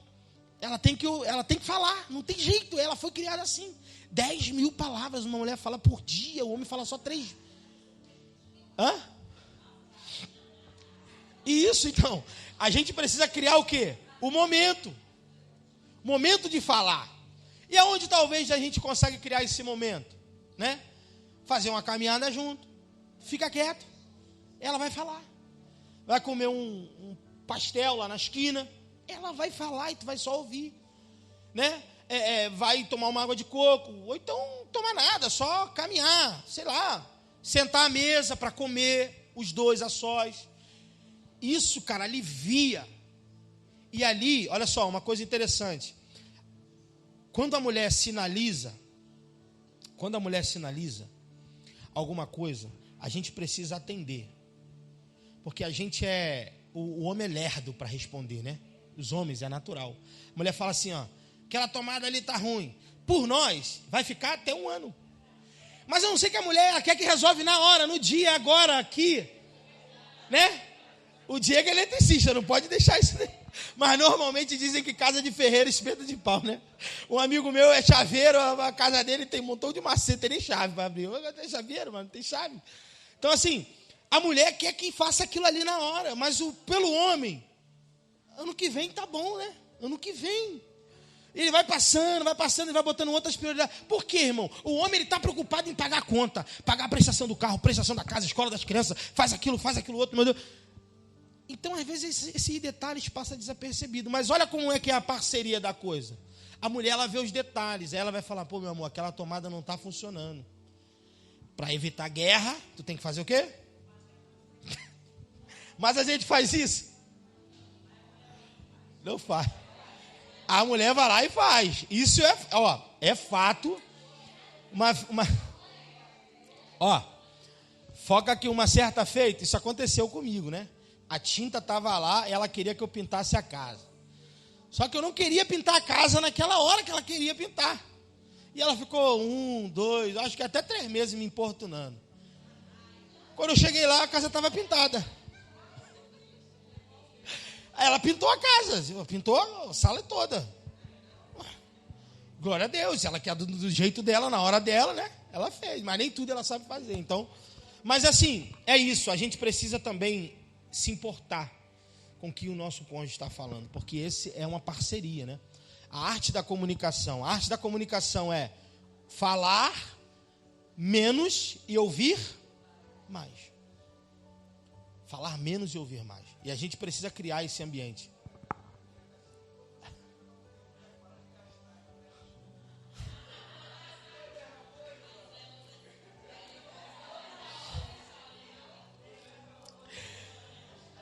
ela tem que falar. Não tem jeito. Ela foi criada assim. 10.000 palavras uma mulher fala por dia. O homem fala só 3. E isso, então, a gente precisa criar o quê? O momento. Momento de falar. E aonde talvez a gente consegue criar esse momento? Né? Fazer uma caminhada junto. Fica quieto. Ela vai falar. Vai comer um pastel lá na esquina. Ela vai falar e tu vai só ouvir. Né? Vai tomar uma água de coco. Ou então tomar nada, só caminhar. Sei lá. Sentar à mesa para comer os dois a sós. Isso, cara, alivia. E ali, olha só, uma coisa interessante. Quando a mulher sinaliza alguma coisa, a gente precisa atender. Porque a gente o homem é lerdo para responder, né? Os homens, é natural. A mulher fala assim, aquela tomada ali tá ruim. Por nós, vai ficar até 1 ano. Mas eu não sei que a mulher, ela quer que resolve na hora, no dia, agora, aqui. Né? O Diego é eletricista, não pode deixar isso, né? Mas normalmente dizem que casa de ferreiro é espeto de pau, né? Um amigo meu é chaveiro, a casa dele tem um montão de macete, tem nem chave para abrir. Tem chaveiro, mas não tem chave. Então, assim, a mulher quer que faça aquilo ali na hora, mas pelo homem, ano que vem tá bom, né? Ano que vem. Ele vai passando, e vai botando outras prioridades. Por quê, irmão? O homem, ele está preocupado em pagar a conta, pagar a prestação do carro, prestação da casa, escola das crianças, faz aquilo outro, meu Deus. Então, às vezes, esses detalhes passam desapercebido. Mas olha como é que é a parceria da coisa. A mulher, ela vê os detalhes. Aí ela vai falar, pô, meu amor, aquela tomada não está funcionando. Para evitar guerra, tu tem que fazer o quê? Mas a gente faz isso? Não faz. A mulher vai lá e faz. Isso é fato. Foca aqui uma certa feita. Isso aconteceu comigo, né? A tinta estava lá, ela queria que eu pintasse a casa. Só que eu não queria pintar a casa naquela hora que ela queria pintar. E ela ficou 1, 2, acho que até 3 meses me importunando. Quando eu cheguei lá, a casa estava pintada. Aí ela pintou a casa, pintou a sala toda. Glória a Deus, ela quer do jeito dela, na hora dela, né? Ela fez, mas nem tudo ela sabe fazer. Então, mas assim, é isso, a gente precisa também se importar com o que o nosso cônjuge está falando, porque esse é uma parceria, né? A arte da comunicação. A arte da comunicação é falar menos e ouvir mais. Falar menos e ouvir mais. E a gente precisa criar esse ambiente.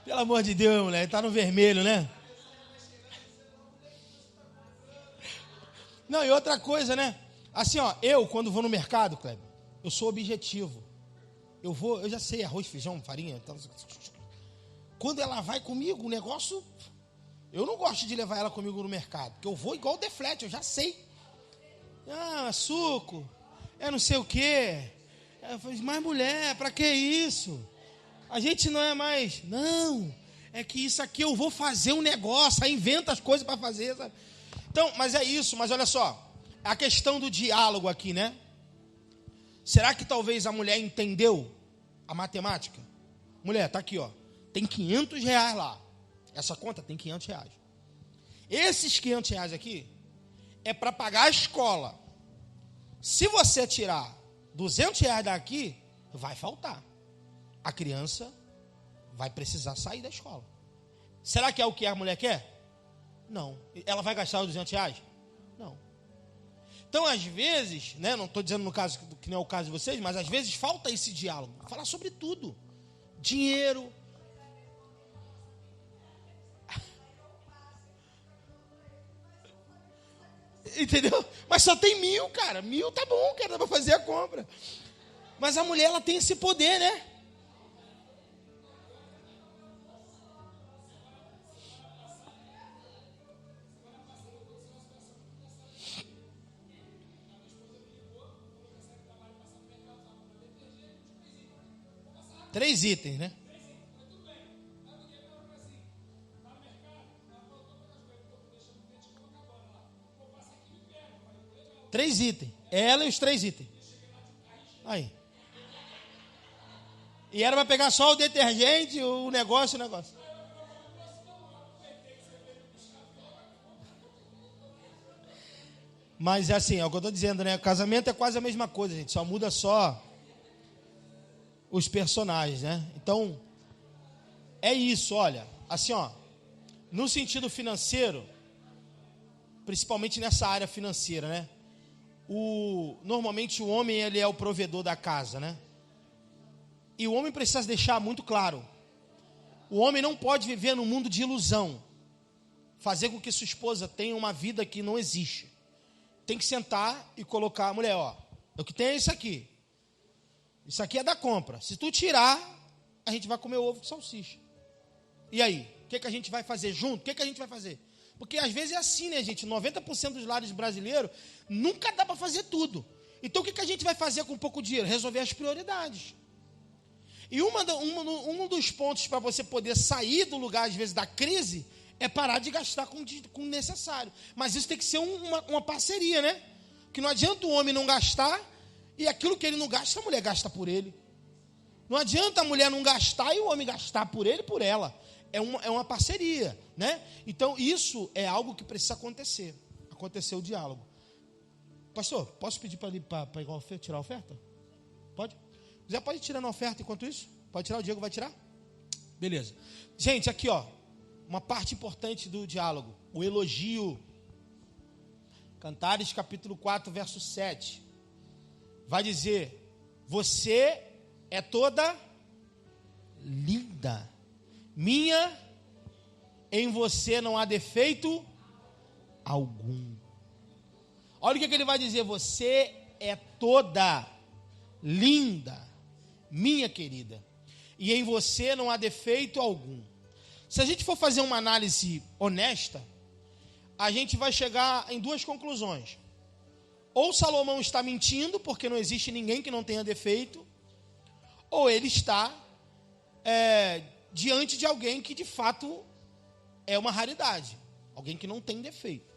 Pelo amor de Deus, mulher, está no vermelho, né? Não, e outra coisa, né? Assim, eu quando vou no mercado, Kleber, eu sou objetivo. Eu já sei, arroz, feijão, farinha. Então, quando ela vai comigo, o negócio, eu não gosto de levar ela comigo no mercado, porque eu vou igual o Deflete, eu já sei. Suco, não sei o quê. Eu falei, mas mulher, pra que isso? A gente não é mais, não, é que isso aqui eu vou fazer um negócio, aí inventa as coisas para fazer, sabe? Então, mas é isso, mas olha só, a questão do diálogo aqui, né? Será que talvez a mulher entendeu a matemática? Mulher, tá aqui, tem R$500 lá, essa conta tem R$500. Esses R$500 aqui é para pagar a escola. Se você tirar R$200 daqui, vai faltar. A criança vai precisar sair da escola. Será que é o que a mulher quer? Não. Ela vai gastar os R$200? Não. Então, às vezes, né, não estou dizendo no caso que não é o caso de vocês, mas às vezes falta esse diálogo. Falar sobre tudo. Dinheiro. Entendeu? Mas só tem 1.000, cara. 1.000 tá bom, cara, dá para fazer a compra. Mas a mulher, ela tem esse poder, né? Três itens, né? Três itens. Ela e os 3 itens. Aí. E era para pegar só o detergente, o negócio. Mas é assim, é o que eu estou dizendo, né? O casamento é quase a mesma coisa, gente. Só muda os personagens, né? Então, é isso, olha. Assim, no sentido financeiro, principalmente nessa área financeira, né? Normalmente o homem, ele é o provedor da casa, né? E o homem precisa deixar muito claro. O homem não pode viver num mundo de ilusão. Fazer com que sua esposa tenha uma vida que não existe. Tem que sentar e colocar, mulher, o que tem é isso aqui. Isso aqui é da compra. Se tu tirar, a gente vai comer ovo com salsicha. E aí? O que a gente vai fazer junto? O que a gente vai fazer? Porque às vezes é assim, né, gente? 90% dos lares brasileiros nunca dá para fazer tudo. Então o que a gente vai fazer com pouco dinheiro? Resolver as prioridades. E um dos pontos para você poder sair do lugar, às vezes, da crise, é parar de gastar com o necessário. Mas isso tem que ser uma parceria, né? Porque não adianta o homem não gastar e aquilo que ele não gasta, a mulher gasta por ele. Não adianta a mulher não gastar e o homem gastar por ele e por ela. É uma parceria, né? Então, isso é algo que precisa acontecer. Acontecer o diálogo. Pastor, posso pedir para ele tirar a oferta? Pode? Zé, pode tirar na oferta enquanto isso? Pode tirar? O Diego vai tirar? Beleza. Gente, aqui ó, uma parte importante do diálogo, o elogio. Cantares capítulo 4, verso 7. Vai dizer: você é toda linda, minha, em você não há defeito algum. Olha o que ele vai dizer: você é toda linda, minha querida, e em você não há defeito algum. Se a gente for fazer uma análise honesta, a gente vai chegar em duas conclusões. Ou Salomão está mentindo, porque não existe ninguém que não tenha defeito, ou ele está diante de alguém que de fato é uma raridade, alguém que não tem defeito.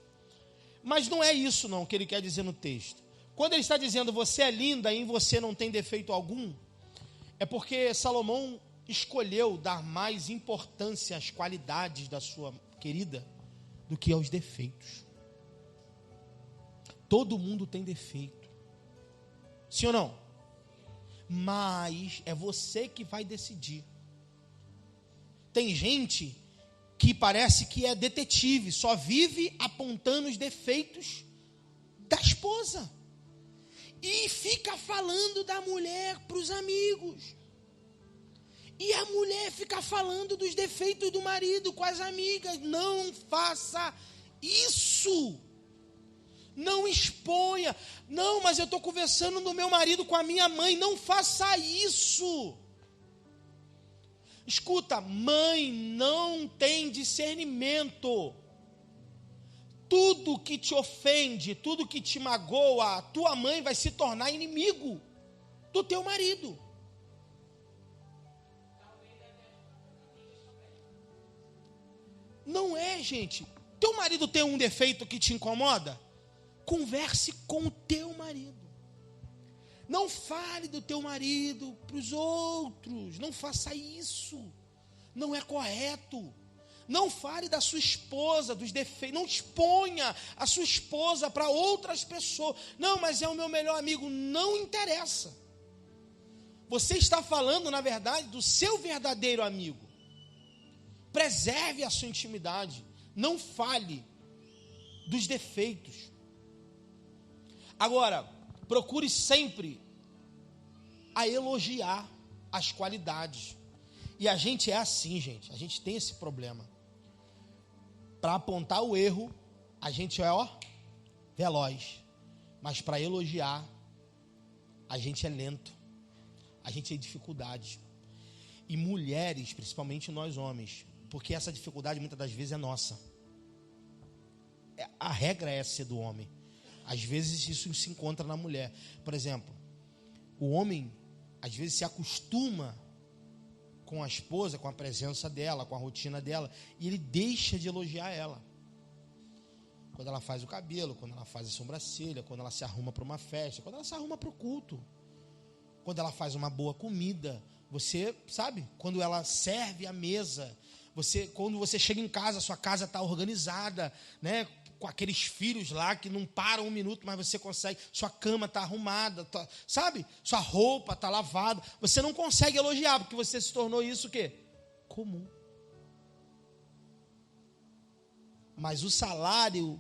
Mas não é isso não que ele quer dizer no texto. Quando ele está dizendo você é linda e em você não tem defeito algum, é porque Salomão escolheu dar mais importância às qualidades da sua querida do que aos defeitos. Todo mundo tem defeito, sim ou não? Mas é você que vai decidir. Tem gente que parece que é detetive, só vive apontando os defeitos da esposa e fica falando da mulher para os amigos. E a mulher fica falando dos defeitos do marido com as amigas. Não faça isso. Não exponha. Não, mas eu estou conversando do meu marido com a minha mãe. Não faça isso. Escuta, mãe não tem discernimento. Tudo que te ofende, tudo que te magoa, a tua mãe vai se tornar inimigo do teu marido. Não é, gente. Teu marido tem um defeito que te incomoda? Converse com o teu marido. Não fale do teu marido para os outros. Não faça isso. Não é correto. Não fale da sua esposa, dos defeitos. Não exponha a sua esposa para outras pessoas. Não, mas é o meu melhor amigo. Não interessa. Você está falando, na verdade, do seu verdadeiro amigo. Preserve a sua intimidade. Não fale dos defeitos. Agora, procure sempre a elogiar as qualidades. E a gente é assim, gente. A gente tem esse problema. Para apontar o erro, a gente é, veloz. Mas para elogiar, a gente é lento. A gente tem dificuldade. E mulheres, principalmente nós homens, porque essa dificuldade muitas das vezes é nossa. A regra é ser do homem. Às vezes isso se encontra na mulher. Por exemplo, o homem às vezes se acostuma com a esposa, com a presença dela, com a rotina dela, e ele deixa de elogiar ela. Quando ela faz o cabelo, quando ela faz a sobrancelha, quando ela se arruma para uma festa, quando ela se arruma para o culto, quando ela faz uma boa comida, você sabe, quando ela serve a mesa, quando você chega em casa, sua casa está organizada, né? Com aqueles filhos lá que não param um minuto, mas você consegue, sua cama está arrumada, sabe? Sua roupa está lavada. Você não consegue elogiar, porque você se tornou isso o quê? Comum. Mas o salário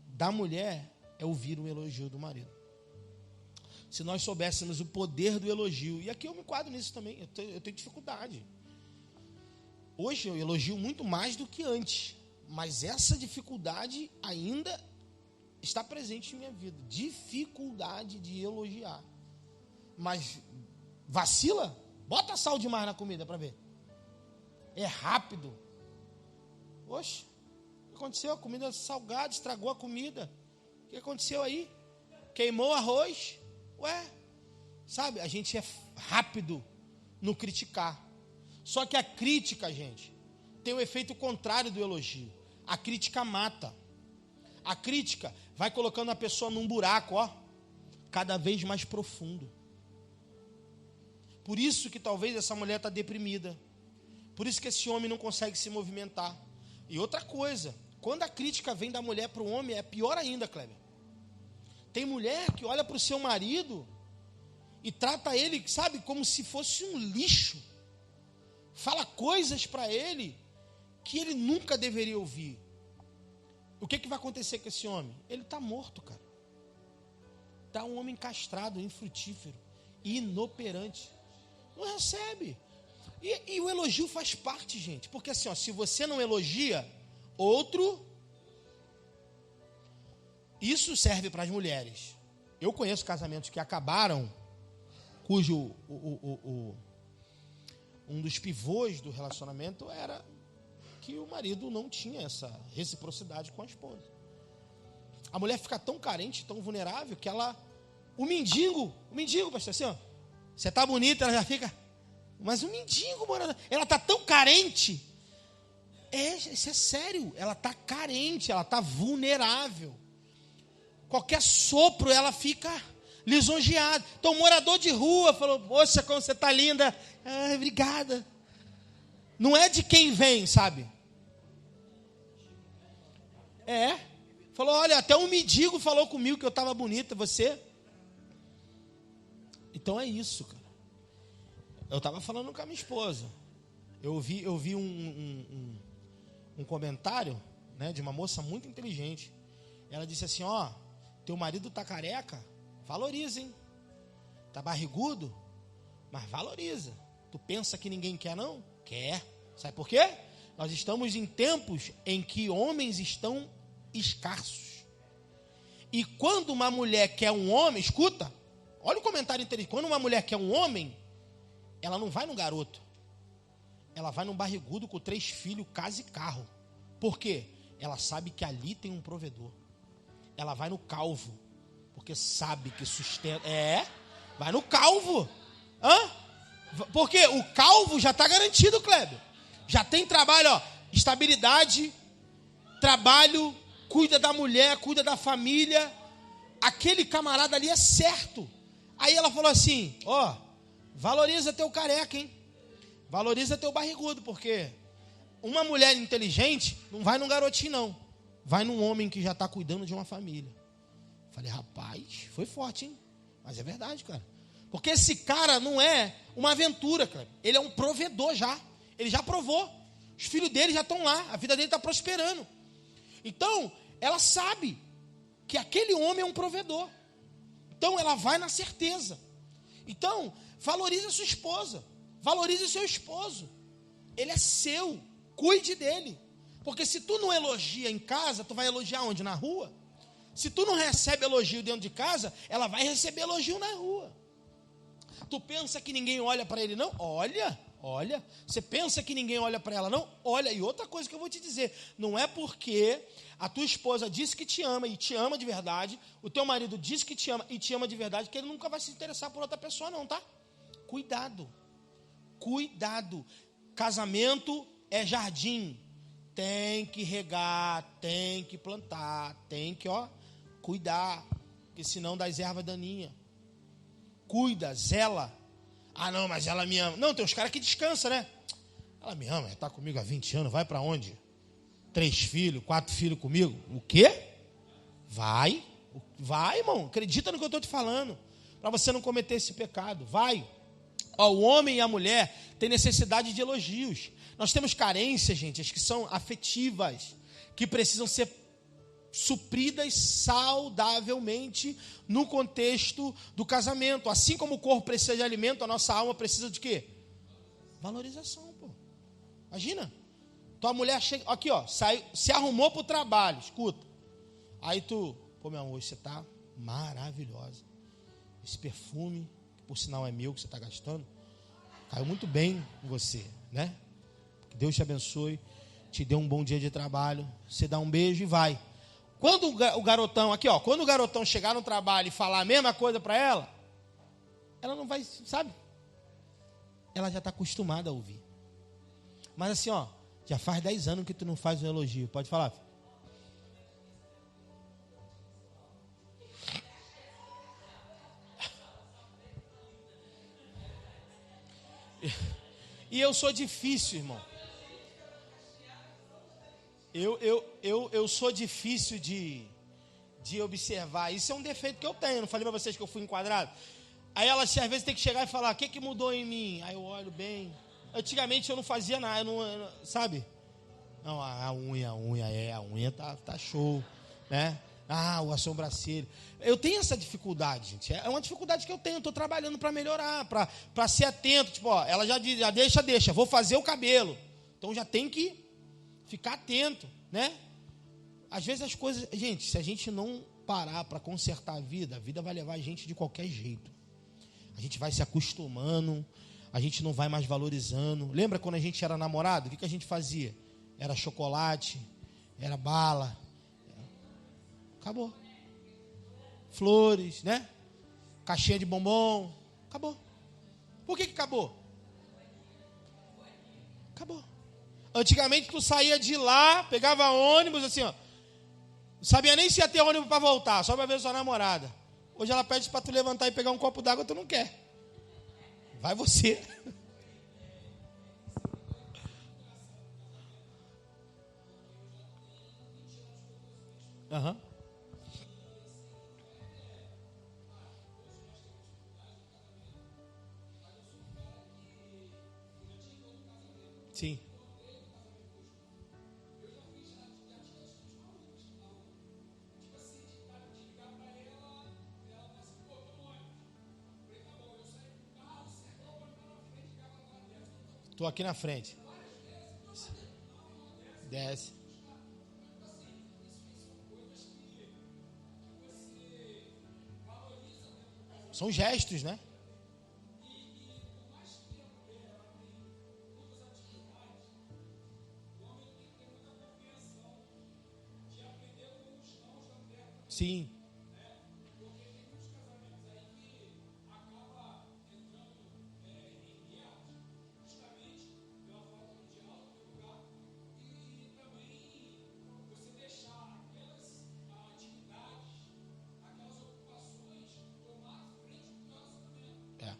da mulher é ouvir um elogio do marido. Se nós soubéssemos o poder do elogio, e aqui eu me enquadro nisso também, eu tenho dificuldade. Hoje eu elogio muito mais do que antes. Mas essa dificuldade ainda está presente em minha vida. Dificuldade de elogiar. Mas vacila? Bota sal demais na comida para ver. É rápido. Oxe, o que aconteceu? A comida salgada, estragou a comida. O que aconteceu aí? Queimou o arroz. Ué, sabe, a gente é rápido no criticar. Só que a crítica, gente, tem o efeito contrário do elogio. A crítica mata. A crítica vai colocando a pessoa num buraco, cada vez mais profundo. Por isso que talvez essa mulher está deprimida. Por isso que esse homem não consegue se movimentar. E outra coisa, quando a crítica vem da mulher para o homem, é pior ainda, Kleber. Tem mulher que olha para o seu marido e trata ele, sabe, como se fosse um lixo. fala coisas para ele que ele nunca deveria ouvir. O que vai acontecer com esse homem? Ele está morto, cara. Está um homem castrado, infrutífero, inoperante. Não recebe. E o elogio faz parte, gente. Porque assim, ó, se você não elogia, outro... Isso serve para as mulheres. Eu conheço casamentos que acabaram, cujo um dos pivôs do relacionamento era que o marido não tinha essa reciprocidade com a esposa. A mulher fica tão carente, tão vulnerável, que ela... O mendigo, pastor, assim, ó, você tá bonita, ela já fica... Mas o mendigo, mano, ela tá tão carente. Isso é sério, ela tá carente, ela tá vulnerável. Qualquer sopro, ela fica lisonjeada. Então, um morador de rua falou, moça, como você tá linda. Ah, obrigada. Não é de quem vem, sabe? Falou, olha, até um mendigo falou comigo que eu estava bonita, você? Então é isso, cara. Eu estava falando com a minha esposa. Eu vi um comentário, né, de uma moça muito inteligente. Ela disse assim, ó, teu marido tá careca, valoriza, hein? Tá barrigudo, mas valoriza. Tu pensa que ninguém quer, não? Quer. Sabe por quê? Nós estamos em tempos em que homens estão escassos. E quando uma mulher quer um homem, escuta, olha o comentário inteligente. Quando uma mulher quer um homem, ela não vai no garoto. Ela vai num barrigudo com 3 filhos, casa e carro. Por quê? Ela sabe que ali tem um provedor. Ela vai no calvo, porque sabe que sustenta. Vai no calvo. Porque o calvo já está garantido, Kleber. Já tem trabalho, ó, estabilidade, trabalho, cuida da mulher, cuida da família. Aquele camarada ali é certo. Aí ela falou assim, ó, valoriza teu careca, hein? Valoriza teu barrigudo, porque uma mulher inteligente não vai num garotinho, não. Vai num homem que já está cuidando de uma família. Falei, rapaz, foi forte, hein? Mas é verdade, cara. Porque esse cara não é uma aventura, cara. Ele é um provedor já. Ele já provou. Os filhos dele já estão lá. A vida dele está prosperando. Então, ela sabe que aquele homem é um provedor. Então, ela vai na certeza. Então, valorize a sua esposa. Valorize o seu esposo. Ele é seu. Cuide dele. Porque se tu não elogia em casa, tu vai elogiar onde? Na rua? Se tu não recebe elogio dentro de casa, ela vai receber elogio na rua. Tu pensa que ninguém olha para ele, não? Olha. Você pensa que ninguém olha para ela, não? Olha. E outra coisa que eu vou te dizer, não é porque a tua esposa disse que te ama e te ama de verdade, o teu marido disse que te ama e te ama de verdade, que ele nunca vai se interessar por outra pessoa, não, tá? Cuidado. Casamento é jardim. Tem que regar, tem que plantar, tem que, cuidar, porque senão dá ervas daninhas. Cuida, zela. Ah, não, mas ela me ama. Não, tem uns caras que descansam, né? Ela me ama, está comigo há 20 anos, vai para onde? 3 filhos, 4 filhos comigo. O quê? Vai, irmão, acredita no que eu estou te falando, para você não cometer esse pecado, vai. O homem e a mulher têm necessidade de elogios. Nós temos carências, gente, as que são afetivas, que precisam ser supridas saudavelmente no contexto do casamento. Assim como o corpo precisa de alimento, a nossa alma precisa de quê? Valorização, pô. Imagina, tua mulher chega, aqui, saiu, se arrumou para o trabalho, escuta. Aí tu, pô, meu amor, hoje você está maravilhosa. Esse perfume, que por sinal é meu, que você está gastando, caiu muito bem em você, né? Que Deus te abençoe, te dê um bom dia de trabalho. Você dá um beijo e vai. Quando o garotão, aqui, quando o garotão chegar no trabalho e falar a mesma coisa para ela, ela não vai, sabe? Ela já está acostumada a ouvir. Mas assim, já faz 10 anos que tu não faz um elogio. Pode falar, filho. E eu sou difícil, irmão. Eu sou difícil de observar. Isso é um defeito que eu tenho. Eu não falei para vocês que eu fui enquadrado? Aí ela às vezes tem que chegar e falar, o que mudou em mim? Aí eu olho bem, Antigamente eu não fazia nada, sabe? Não, a unha tá show, né? A sobrancelha. Eu tenho essa dificuldade, gente. É uma dificuldade que eu tenho. Estou trabalhando para melhorar, para ser atento. Tipo, ó, ela já diz, já deixa. Vou fazer o cabelo. Então já tem que ficar atento, né? Às vezes as coisas... Gente, se a gente não parar para consertar a vida vai levar a gente de qualquer jeito. A gente vai se acostumando, a gente não vai mais valorizando. Lembra quando a gente era namorado? O que a gente fazia? Era chocolate, era bala. Acabou. Flores, né? Caixinha de bombom. Acabou. Por que acabou? Acabou. Antigamente tu saía de lá, pegava ônibus assim, ó. Não sabia nem se ia ter ônibus para voltar, só para ver sua namorada. Hoje ela pede para tu levantar e pegar um copo d'água, tu não quer. Vai você. Aham. Sim. Estou aqui na frente. Desce. São gestos, né? Sim. É.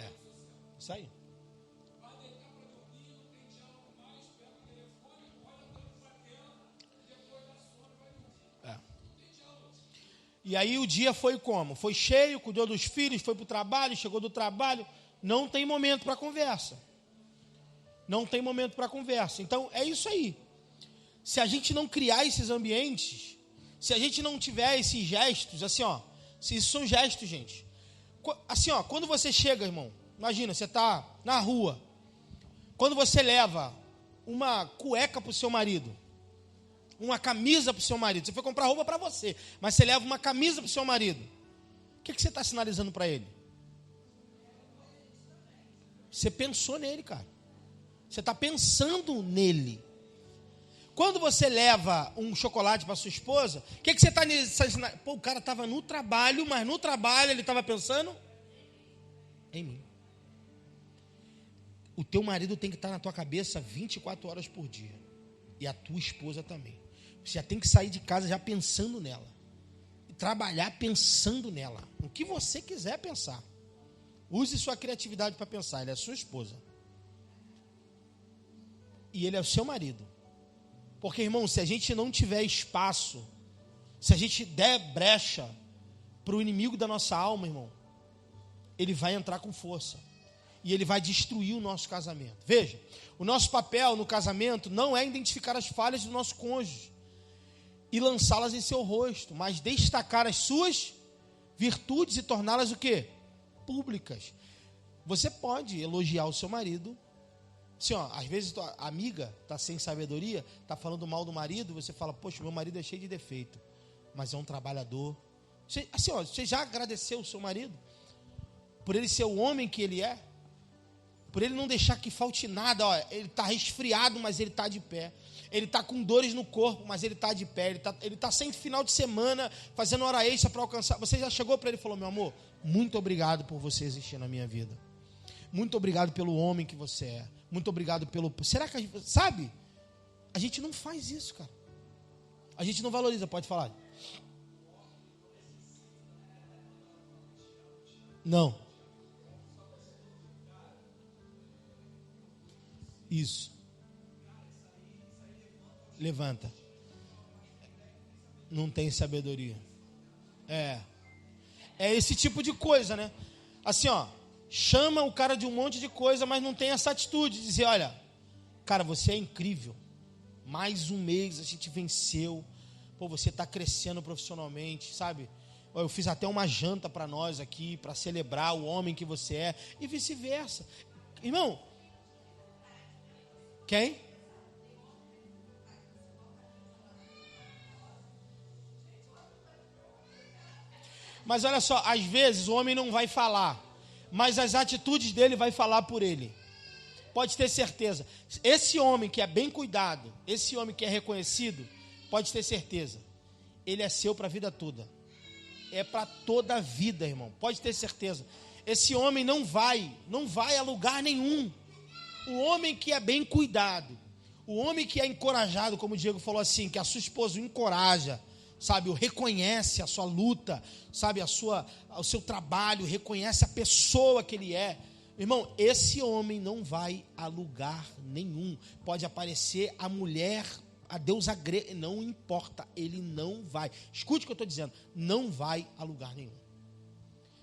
É. Isso aí. É. E aí o dia foi como? Foi cheio, cuidou dos filhos, foi para o trabalho, chegou do trabalho. Não tem momento para conversa. Não tem momento para conversa. Então, é isso aí. Se a gente não criar esses ambientes, se a gente não tiver esses gestos, assim, ó, se isso são gestos, gente. Assim, ó, quando você chega, irmão, imagina, você está na rua, quando você leva uma cueca para o seu marido, uma camisa para o seu marido, você foi comprar roupa para você, mas você leva uma camisa para o seu marido, o que você está sinalizando para ele? Você pensou nele, cara. Você está pensando nele. Quando você leva um chocolate para sua esposa, o que você está... Pô, o cara estava no trabalho, mas no trabalho ele estava pensando em mim. O teu marido tem que estar na tua cabeça 24 horas por dia. E a tua esposa também. Você já tem que sair de casa já pensando nela. E trabalhar pensando nela. O que você quiser pensar. Use sua criatividade para pensar. Ele é a sua esposa. E ele é o seu marido. Porque, irmão, se a gente não tiver espaço, se a gente der brecha para o inimigo da nossa alma, irmão, ele vai entrar com força. E ele vai destruir o nosso casamento. Veja, o nosso papel no casamento não é identificar as falhas do nosso cônjuge e lançá-las em seu rosto, mas destacar as suas virtudes e torná-las o quê? Públicas. Você pode elogiar o seu marido. Assim, ó, às vezes tua amiga está sem sabedoria, está falando mal do marido, você fala, poxa, meu marido é cheio de defeito, mas é um trabalhador. Você, assim, ó, você já agradeceu o seu marido? Por ele ser o homem que ele é? Por ele não deixar que falte nada, ó, ele está resfriado, mas ele está de pé. Ele está com dores no corpo, mas ele está de pé. Ele tá sem final de semana, fazendo hora extra para alcançar. Você já chegou para ele e falou, meu amor, muito obrigado por você existir na minha vida. Muito obrigado pelo homem que você é. Muito obrigado pelo... Será que a gente... Sabe? A gente não faz isso, cara. A gente não valoriza. Pode falar. Não. Isso. Levanta. não tem sabedoria. É esse tipo de coisa, né? Assim, ó, chama o cara de um monte de coisa, mas não tem essa atitude de dizer, olha, cara, você é incrível. Mais um mês a gente venceu. Pô, você está crescendo profissionalmente, sabe? Eu fiz até uma janta para nós aqui, para celebrar o homem que você é, e vice-versa. Irmão, quem? Mas olha só, às vezes o homem não vai falar, mas as atitudes dele vai falar por ele. Pode ter certeza. Esse homem que é bem cuidado, esse homem que é reconhecido, pode ter certeza. Ele é seu para a vida toda. É para toda a vida, irmão. Pode ter certeza. Esse homem não vai a lugar nenhum. O homem que é bem cuidado, o homem que é encorajado, como o Diego falou assim, que a sua esposa o encoraja, sabe, o reconhece a sua luta, sabe, o seu trabalho, reconhece a pessoa que ele é. Irmão, esse homem não vai a lugar nenhum. Pode aparecer a mulher, a deusa grega, não importa, ele não vai. Escute o que eu estou dizendo, não vai a lugar nenhum.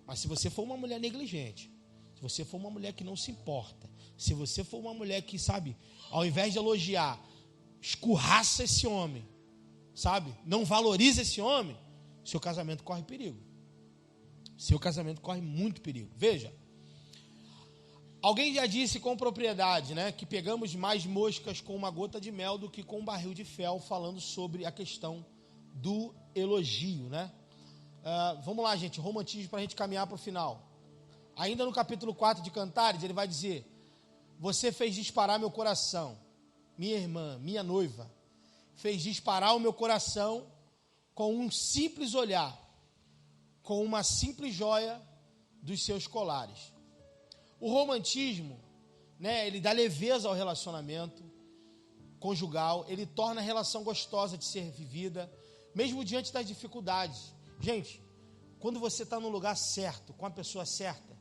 Mas se você for uma mulher negligente, se você for uma mulher que não se importa, se você for uma mulher que, sabe, ao invés de elogiar, escurraça esse homem, sabe, não valoriza esse homem, seu casamento corre perigo. Seu casamento corre muito perigo. Veja, alguém já disse com propriedade, né, que pegamos mais moscas com uma gota de mel do que com um barril de fel, falando sobre a questão do elogio, né? Vamos lá, gente, romantismo para a gente caminhar para o final. Ainda no capítulo 4 de Cantares, ele vai dizer: você fez disparar meu coração, minha irmã, minha noiva, fez disparar o meu coração com um simples olhar, com uma simples joia dos seus colares. O romantismo, né, ele dá leveza ao relacionamento conjugal, ele torna a relação gostosa de ser vivida, mesmo diante das dificuldades. Gente, quando você está no lugar certo, com a pessoa certa,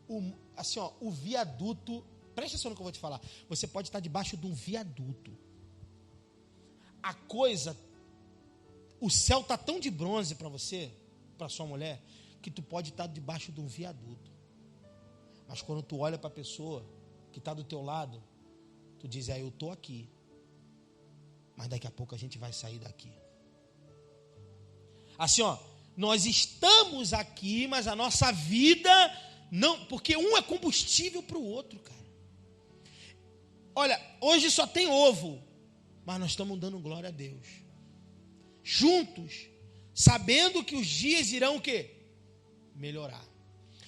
o viaduto, presta atenção no que eu vou te falar, você pode estar debaixo de um viaduto. A coisa, o céu está tão de bronze para você, para sua mulher, que tu pode estar debaixo de um viaduto. Mas quando tu olha para a pessoa que está do teu lado, tu diz, eu estou aqui, mas daqui a pouco a gente vai sair daqui. Assim, nós estamos aqui, mas a nossa vida não, porque um é combustível para o outro, cara. Olha, hoje só tem ovo, mas nós estamos dando glória a Deus. Juntos, sabendo que os dias irão o quê? Melhorar.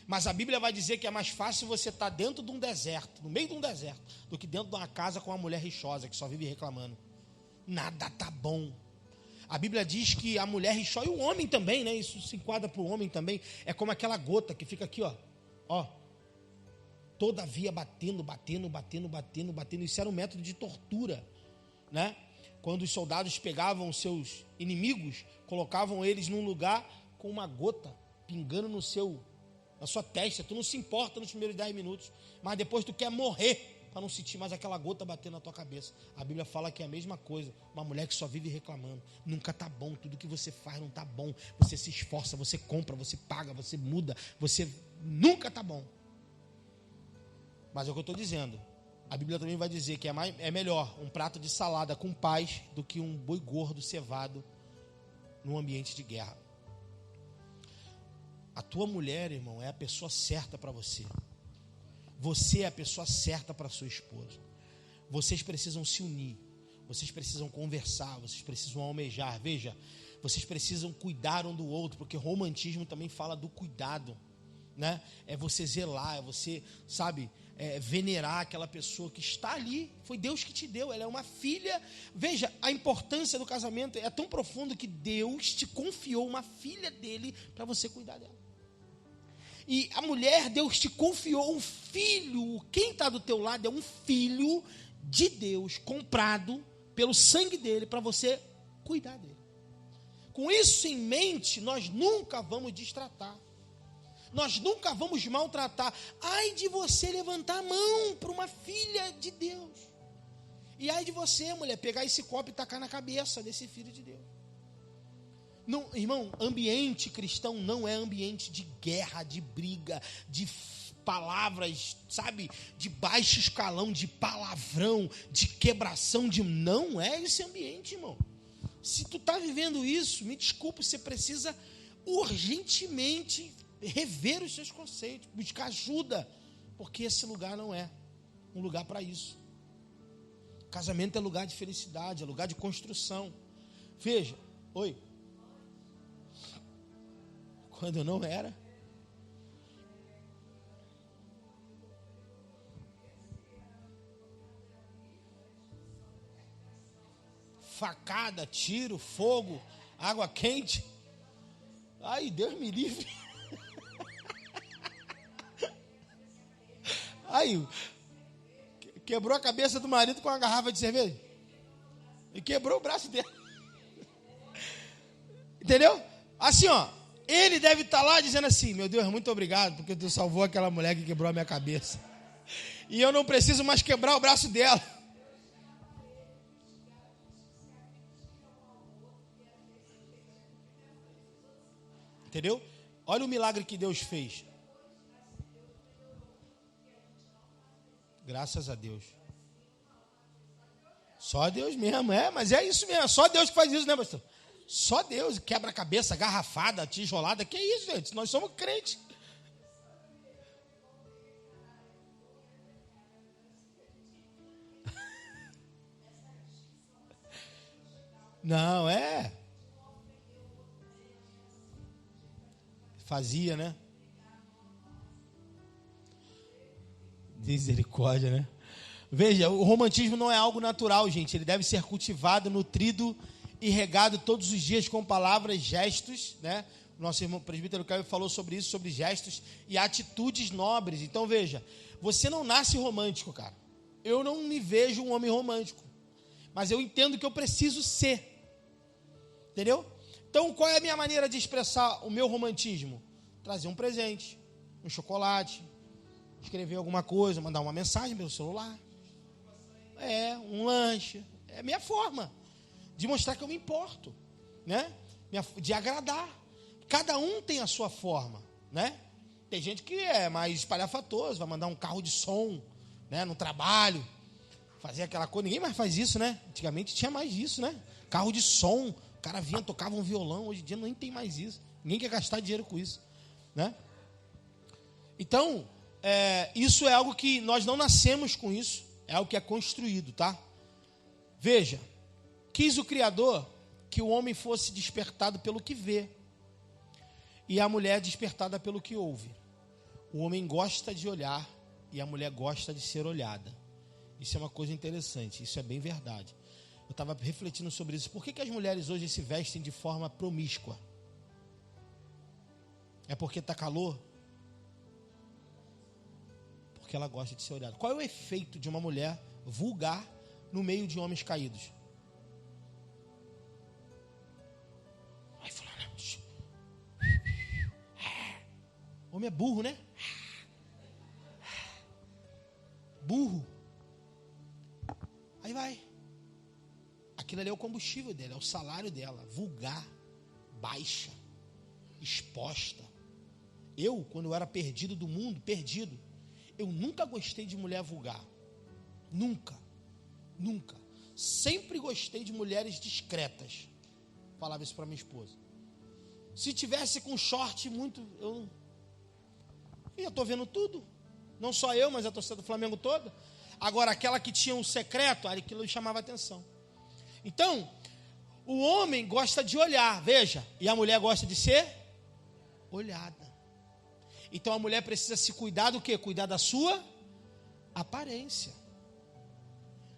Mas a Bíblia vai dizer que é mais fácil você estar dentro de um deserto, no meio de um deserto, do que dentro de uma casa com uma mulher rixosa que só vive reclamando. Nada tá bom. A Bíblia diz que a mulher rixosa, e o homem também, né? Isso se enquadra para o homem também. É como aquela gota que fica aqui, ó. Todavia batendo. Isso era um método de tortura, né? Quando os soldados pegavam os seus inimigos, colocavam eles num lugar com uma gota pingando na sua testa. Tu não se importa nos primeiros 10 minutos, mas depois tu quer morrer para não sentir mais aquela gota batendo na tua cabeça. A Bíblia fala que é a mesma coisa. Uma mulher que só vive reclamando, nunca tá bom, tudo que você faz não tá bom, você se esforça, você compra, você paga, você muda, você nunca tá bom. Mas é o que eu estou dizendo, a Bíblia também vai dizer que é melhor um prato de salada com paz do que um boi gordo cevado num ambiente de guerra. A tua mulher, irmão, é a pessoa certa para você. Você é a pessoa certa para sua esposa. Vocês precisam se unir. Vocês precisam conversar. Vocês precisam almejar. Veja, vocês precisam cuidar um do outro, porque romantismo também fala do cuidado, né? É você zelar, é você, sabe, venerar aquela pessoa que está ali. Foi Deus que te deu. Ela é uma filha. Veja, a importância do casamento é tão profundo que Deus te confiou uma filha dele para você cuidar dela. E a mulher, Deus te confiou um filho. Quem está do teu lado é um filho de Deus, comprado pelo sangue dele, para você cuidar dele. Com isso em mente, nós nunca vamos destratar. Nós nunca vamos maltratar. Ai de você levantar a mão para uma filha de Deus. E ai de você, mulher, pegar esse copo e tacar na cabeça desse filho de Deus. Não, irmão, ambiente cristão não é ambiente de guerra, de briga, de palavras, sabe, de baixo escalão, de palavrão, de quebração, não é esse ambiente, irmão. Se tu tá vivendo isso, me desculpa, você precisa urgentemente rever os seus conceitos, buscar ajuda, porque esse lugar não é um lugar para isso. Casamento é lugar de felicidade, é lugar de construção. Veja, oi. Quando eu não era. Facada, tiro, fogo, água quente. Ai, Deus me livre. Aí, quebrou a cabeça do marido com uma garrafa de cerveja. E quebrou o braço dele. Entendeu? Assim, ó. Ele deve estar lá dizendo assim: meu Deus, muito obrigado, porque tu salvou aquela mulher que quebrou a minha cabeça. E eu não preciso mais quebrar o braço dela. Entendeu? Olha o milagre que Deus fez. Graças a Deus. Só Deus mesmo, mas é isso mesmo. Só Deus que faz isso, né, pastor? Só Deus, quebra a cabeça, garrafada, tijolada. Que isso, gente? Nós somos crentes. Não, fazia, né? Misericórdia, né? Veja, o romantismo não é algo natural, gente. Ele deve ser cultivado, nutrido e regado todos os dias com palavras, gestos, né? O nosso irmão presbítero Caio falou sobre isso, sobre gestos e atitudes nobres. Então, veja, você não nasce romântico, cara. Eu não me vejo um homem romântico, mas eu entendo que eu preciso ser. Entendeu? Então, qual é a minha maneira de expressar o meu romantismo? Trazer um presente, um chocolate, escrever alguma coisa, mandar uma mensagem pelo celular. Um lanche. É a minha forma de mostrar que eu me importo, né? De agradar. Cada um tem a sua forma, né? Tem gente que é mais espalhafatoso, vai mandar um carro de som, né, no trabalho, fazer aquela coisa. Ninguém mais faz isso, né? Antigamente tinha mais isso, né? Carro de som, o cara vinha, tocava um violão. Hoje em dia nem tem mais isso. Ninguém quer gastar dinheiro com isso, né? Então, isso é algo que nós não nascemos com isso, é algo que é construído, tá? Veja, quis o Criador que o homem fosse despertado pelo que vê e a mulher despertada pelo que ouve. O homem gosta de olhar e a mulher gosta de ser olhada. Isso é uma coisa interessante, isso é bem verdade. Eu estava refletindo sobre isso. Por que as mulheres hoje se vestem de forma promíscua? É porque está calor? Porque ela gosta de ser olhada. Qual é o efeito de uma mulher vulgar no meio de homens caídos? Vai falar, não. Homem é burro, né? Burro. Aí vai. Aquilo ali é o combustível dela, é o salário dela. Vulgar, baixa, exposta. Eu, quando eu era perdido do mundo, eu nunca gostei de mulher vulgar. Nunca. Sempre gostei de mulheres discretas. Falava isso para minha esposa. Se tivesse com short muito, eu estou vendo tudo. Não só eu, mas a torcida do Flamengo toda. Agora, aquela que tinha um secreto, aquilo chamava atenção. Então, o homem gosta de olhar, veja, e a mulher gosta de ser olhada. Então, a mulher precisa se cuidar do quê? Cuidar da sua aparência.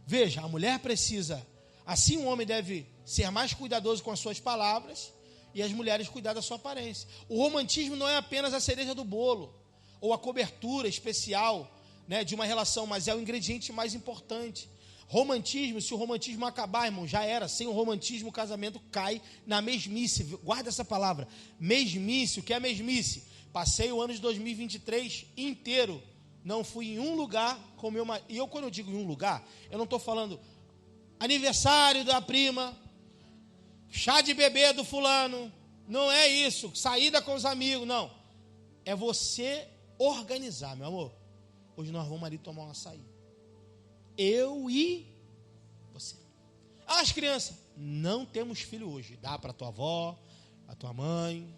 Veja, a mulher precisa, assim o homem deve ser mais cuidadoso com as suas palavras e as mulheres cuidar da sua aparência. O romantismo não é apenas a cereja do bolo ou a cobertura especial, né, de uma relação, mas é o ingrediente mais importante. Romantismo, se o romantismo acabar, irmão, já era. Sem o romantismo, o casamento cai na mesmice. Guarda essa palavra, mesmice. O que é mesmice? Passei o ano de 2023 inteiro, não fui em um lugar com meu marido. E eu, quando eu digo em um lugar, eu não estou falando aniversário da prima, chá de bebê do fulano. Não é isso, saída com os amigos, não. É você organizar, meu amor. Hoje nós vamos ali tomar um açaí. Eu e você. As crianças, não temos filho hoje. Dá para tua avó, a tua mãe.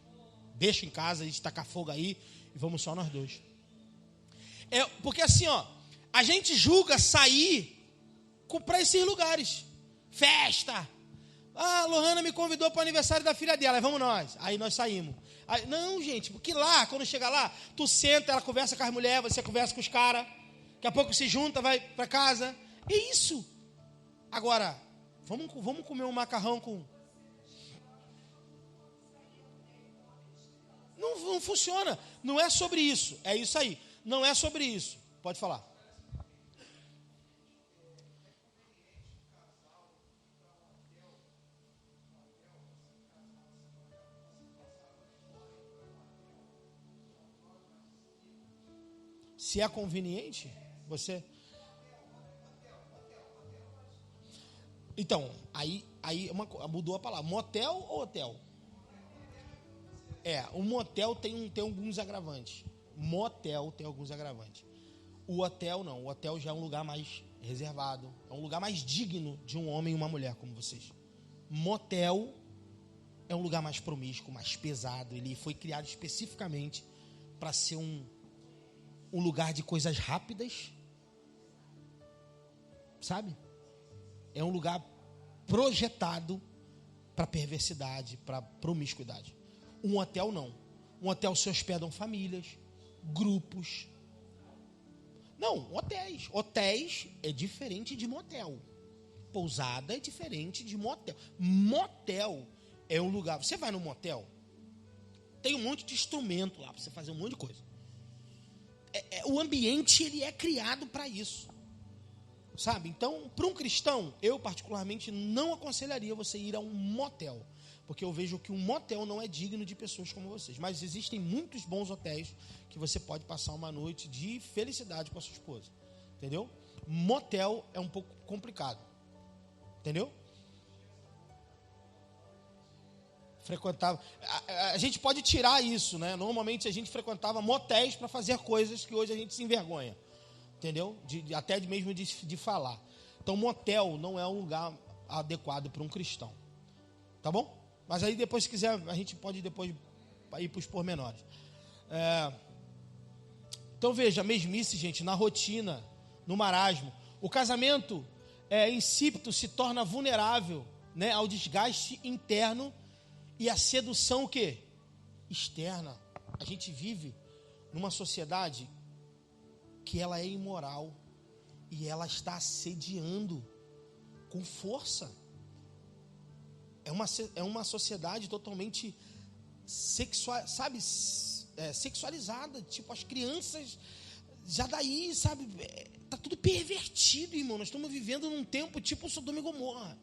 Deixa em casa, a gente tacar fogo aí e vamos só nós dois. Porque assim, ó, a gente julga sair para esses lugares. Festa. Ah, Lohana me convidou para o aniversário da filha dela, aí vamos nós. Aí nós saímos. Aí, não, gente, porque lá, quando chega lá, tu senta, ela conversa com as mulheres, você conversa com os caras. Daqui a pouco se junta, vai para casa. É isso. Agora, vamos comer um macarrão com... Não funciona. Não é sobre isso. É isso aí. Não é sobre isso. Pode falar. Se é conveniente, você... Então, aí mudou a palavra. Motel ou hotel? O motel tem alguns agravantes. Motel tem alguns agravantes. O hotel não. O hotel já é um lugar mais reservado. É um lugar mais digno de um homem e uma mulher como vocês. Motel é um lugar mais promíscuo, mais pesado. Ele foi criado especificamente para ser um lugar de coisas rápidas. Sabe? É um lugar projetado para perversidade, para promiscuidade. Um hotel não. Um hotel se hospedam famílias, grupos. Não, hotéis. Hotéis é diferente de motel. Pousada é diferente de motel. Motel é um lugar... Você vai no motel, tem um monte de instrumento lá para você fazer um monte de coisa. O ambiente ele é criado para isso. Sabe? Então, para um cristão, eu particularmente não aconselharia você ir a um motel. Porque eu vejo que um motel não é digno de pessoas como vocês. Mas existem muitos bons hotéis que você pode passar uma noite de felicidade com a sua esposa. Entendeu? Motel é um pouco complicado. Entendeu? Frequentava. A gente pode tirar isso, né? Normalmente a gente frequentava motéis para fazer coisas que hoje a gente se envergonha. Entendeu? Até mesmo de falar. Então, motel não é um lugar adequado para um cristão. Tá bom? Mas aí depois, se quiser, a gente pode depois ir para os pormenores. Então veja, mesmice, gente, na rotina, no marasmo. O casamento insípido se torna vulnerável, né, ao desgaste interno e à sedução o quê? Externa. A gente vive numa sociedade que ela é imoral e ela está assediando com força. É uma sociedade totalmente sexualizada. Tipo, as crianças já daí, sabe, tá tudo pervertido, irmão. Nós estamos vivendo num tempo tipo Sodoma e Gomorra.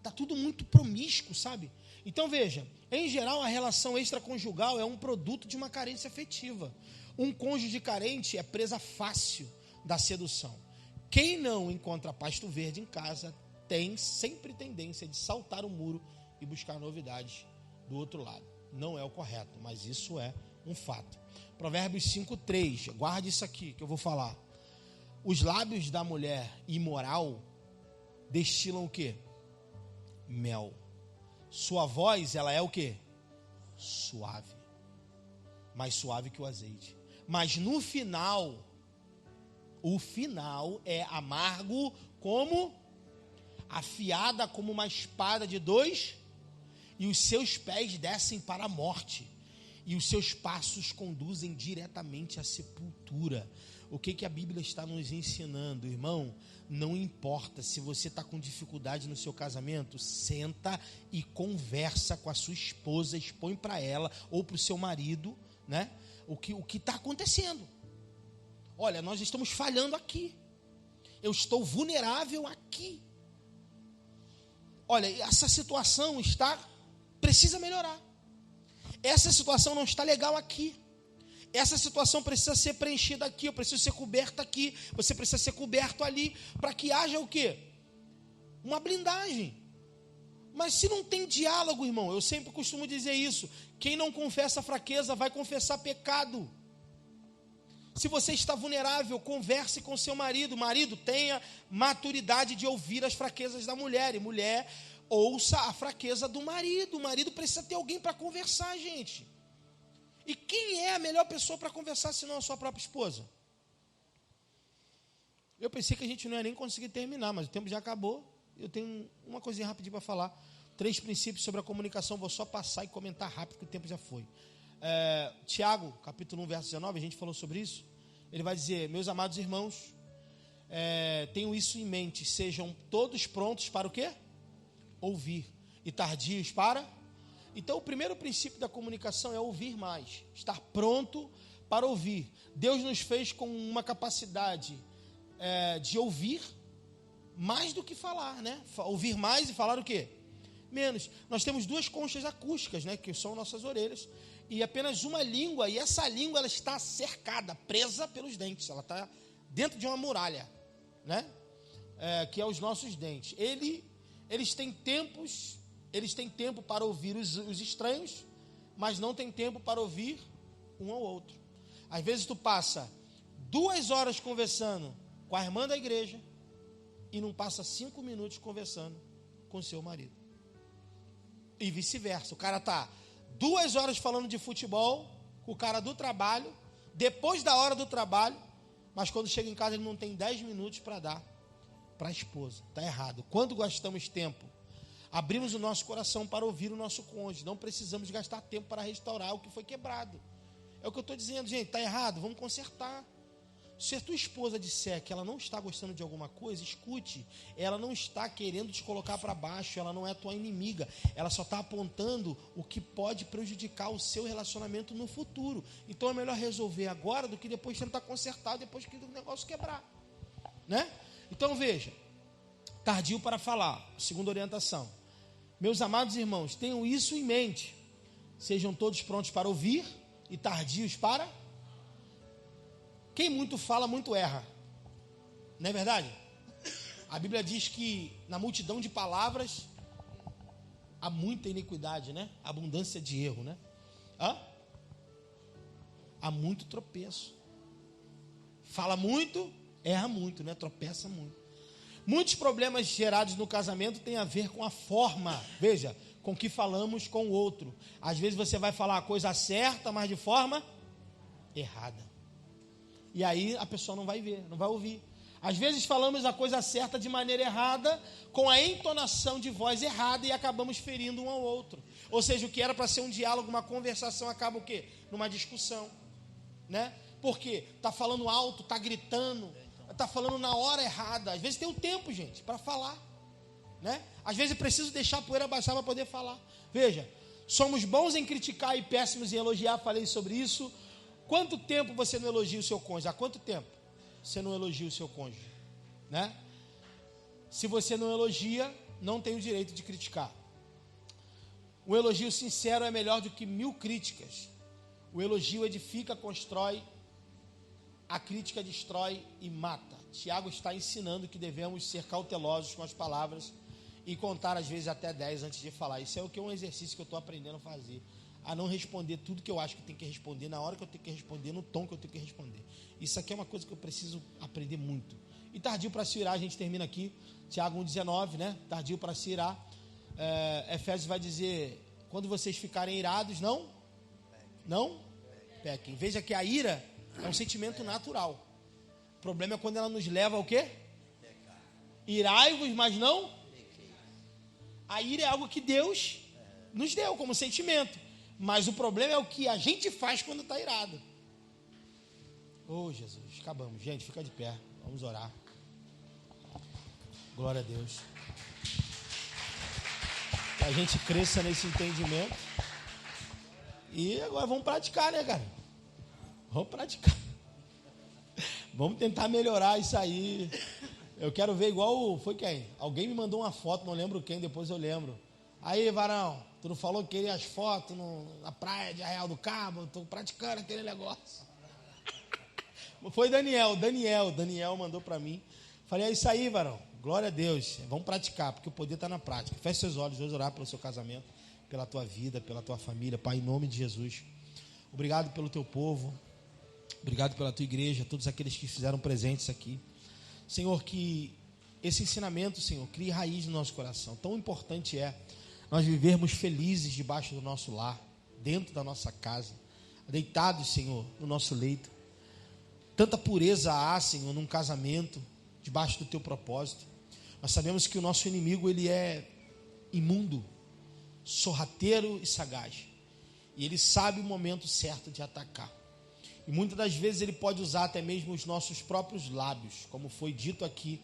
Tá tudo muito promíscuo, sabe? Então veja, em geral a relação extraconjugal é um produto de uma carência afetiva. Um cônjuge carente é presa fácil da sedução. Quem não encontra pasto verde em casa tem sempre tendência de saltar o muro e buscar novidades do outro lado. Não é o correto, mas isso é um fato. Provérbios 5:3, guarde isso aqui que eu vou falar. Os lábios da mulher imoral destilam o quê? Mel. Sua voz, ela é o quê? Suave. Mais suave que o azeite. Mas no final, o final é amargo como afiada como uma espada de dois, e os seus pés descem para a morte, e os seus passos conduzem diretamente à sepultura. O que a Bíblia está nos ensinando, irmão? Não importa se você está com dificuldade no seu casamento, senta e conversa com a sua esposa, expõe para ela ou para o seu marido, né? O que está acontecendo. Olha, nós estamos falhando aqui. Eu estou vulnerável aqui. Olha, essa situação precisa melhorar. Essa situação não está legal aqui. Essa situação precisa ser preenchida aqui. Eu preciso ser coberto aqui. Você precisa ser coberto ali. Para que haja o quê? Uma blindagem. Mas se não tem diálogo, irmão, eu sempre costumo dizer isso, quem não confessa fraqueza vai confessar pecado. Se você está vulnerável, converse com seu marido. Marido, tenha maturidade de ouvir as fraquezas da mulher. E mulher, ouça a fraqueza do marido. O marido precisa ter alguém para conversar, gente. E quem é a melhor pessoa para conversar, senão a sua própria esposa? Eu pensei que a gente não ia nem conseguir terminar, mas o tempo já acabou. Eu tenho uma coisinha rapidinho para falar. 3 princípios sobre a comunicação. Vou só passar e comentar rápido, que o tempo já foi. Tiago, capítulo 1, verso 19, a gente falou sobre isso. Ele vai dizer: meus amados irmãos, tenham isso em mente, sejam todos prontos para o quê? Ouvir, e tardios para... Então o primeiro princípio da comunicação é ouvir mais, estar pronto para ouvir. Deus nos fez com uma capacidade de ouvir mais do que falar, né? Ouvir mais e falar o quê? Menos. Nós temos 2 conchas acústicas, né, que são nossas orelhas, e apenas uma língua, e essa língua ela está cercada, presa pelos dentes, ela está dentro de uma muralha, né, que é os nossos dentes. Eles têm tempo para ouvir os estranhos, mas não tem tempo para ouvir um ao outro. Às vezes tu passa 2 horas conversando com a irmã da igreja e não passa 5 minutos conversando com o seu marido. E vice-versa. O cara está 2 horas falando de futebol com o cara do trabalho, depois da hora do trabalho, mas quando chega em casa ele não tem 10 minutos para dar para a esposa. Está errado. Quando gastamos tempo, abrimos o nosso coração para ouvir o nosso cônjuge. Não precisamos gastar tempo para restaurar o que foi quebrado. É o que eu estou dizendo, gente. Está errado, vamos consertar. Se a tua esposa disser que ela não está gostando de alguma coisa, escute. Ela não está querendo te colocar para baixo, ela não é tua inimiga. Ela só está apontando o que pode prejudicar o seu relacionamento no futuro. Então é melhor resolver agora do que depois tentar consertar, depois que o negócio quebrar, né? Então veja, tardio para falar, segunda orientação. Meus amados irmãos, tenham isso em mente. Sejam todos prontos para ouvir e tardios para... Quem muito fala, muito erra. Não é verdade? A Bíblia diz que na multidão de palavras há muita iniquidade, né? Abundância de erro, né? Há muito tropeço. Fala muito, erra muito, né? Tropeça muito. Muitos problemas gerados no casamento têm a ver com a forma, veja, com que falamos com o outro. Às vezes você vai falar a coisa certa, mas de forma errada. E aí a pessoa não vai ver, não vai ouvir. Às vezes falamos a coisa certa de maneira errada, com a entonação de voz errada, e acabamos ferindo um ao outro. Ou seja, o que era para ser um diálogo, uma conversação, acaba o quê? Numa discussão, né? Por quê? Está falando alto, está gritando, está falando na hora errada. Às vezes tem o tempo, gente, para falar, né? Às vezes é preciso deixar a poeira baixar para poder falar. Veja, somos bons em criticar e péssimos em elogiar, falei sobre isso. Quanto tempo você não elogia o seu cônjuge? Há quanto tempo você não elogia o seu cônjuge, né? Se você não elogia, não tem o direito de criticar. Um elogio sincero é melhor do que 1000 críticas. O elogio edifica, constrói. A crítica destrói e mata. Tiago está ensinando que devemos ser cautelosos com as palavras e contar às vezes até 10 antes de falar. Isso é o que é um exercício que eu estou aprendendo a fazer. A não responder tudo que eu acho que tem que responder, na hora que eu tenho que responder, no tom que eu tenho que responder. Isso aqui é uma coisa que eu preciso aprender muito. E tardio para se irar, a gente termina aqui, Tiago 1,19, né? Tardio para se irar. Efésios vai dizer, quando vocês ficarem irados, não pequem. Veja que a ira é um sentimento natural. O problema é quando ela nos leva ao quê? Irai-vos, mas não. A ira é algo que Deus nos deu como sentimento. Mas o problema é o que a gente faz quando está irado. Oh, Jesus, acabamos. Gente, fica de pé. Vamos orar. Glória a Deus. Que a gente cresça nesse entendimento. E agora vamos praticar, né, cara? Vamos praticar. Vamos tentar melhorar isso aí. Eu quero ver igual... Foi quem? Alguém me mandou uma foto, não lembro quem, depois eu lembro. Aí, varão, tu não falou que queria as fotos na praia de Arraial do Cabo? Estou praticando aquele negócio. Foi Daniel mandou para mim. Falei, é isso aí, varão. Glória a Deus. Vamos praticar, porque o poder está na prática. Feche seus olhos, vamos orar pelo seu casamento, pela tua vida, pela tua família. Pai, em nome de Jesus. Obrigado pelo teu povo. Obrigado pela tua igreja, todos aqueles que fizeram presentes aqui. Senhor, que esse ensinamento, Senhor, crie raiz no nosso coração. Tão importante é nós vivermos felizes debaixo do nosso lar, dentro da nossa casa, deitados, Senhor, no nosso leito. Tanta pureza há, Senhor, num casamento, debaixo do teu propósito. Nós sabemos que o nosso inimigo, ele é imundo, sorrateiro e sagaz. E ele sabe o momento certo de atacar. E muitas das vezes ele pode usar até mesmo os nossos próprios lábios. Como foi dito aqui,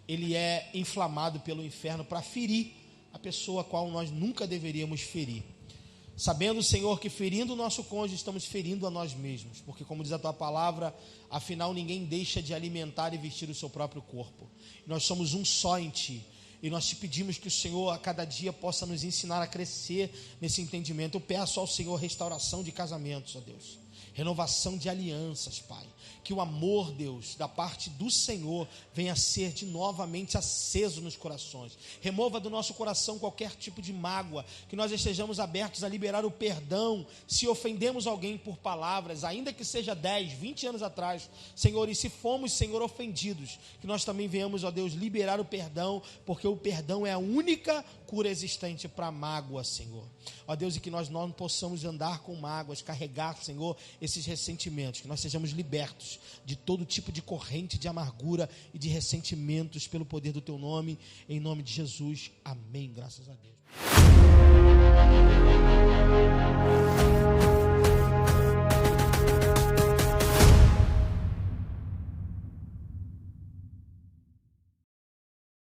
ele é inflamado pelo inferno para ferir a pessoa a qual nós nunca deveríamos ferir. Sabendo, Senhor, que ferindo o nosso cônjuge, estamos ferindo a nós mesmos. Porque, como diz a tua palavra, afinal ninguém deixa de alimentar e vestir o seu próprio corpo. Nós somos um só em ti. E nós te pedimos que o Senhor a cada dia possa nos ensinar a crescer nesse entendimento. Eu peço ao Senhor restauração de casamentos, ó Deus. Renovação de alianças, Pai. Que o amor, Deus, da parte do Senhor venha a ser de novamente aceso nos corações. Remova do nosso coração qualquer tipo de mágoa. Que nós estejamos abertos a liberar o perdão se ofendemos alguém por palavras, ainda que seja 10, 20 anos atrás, Senhor. E se fomos, Senhor, ofendidos, que nós também venhamos, ó Deus, liberar o perdão, porque o perdão é a única cura existente para a mágoa, Senhor. Ó Deus, e que nós não possamos andar com mágoas, carregar, Senhor, esses ressentimentos, que nós sejamos libertos de todo tipo de corrente de amargura e de ressentimentos pelo poder do teu nome, em nome de Jesus, amém, graças a Deus.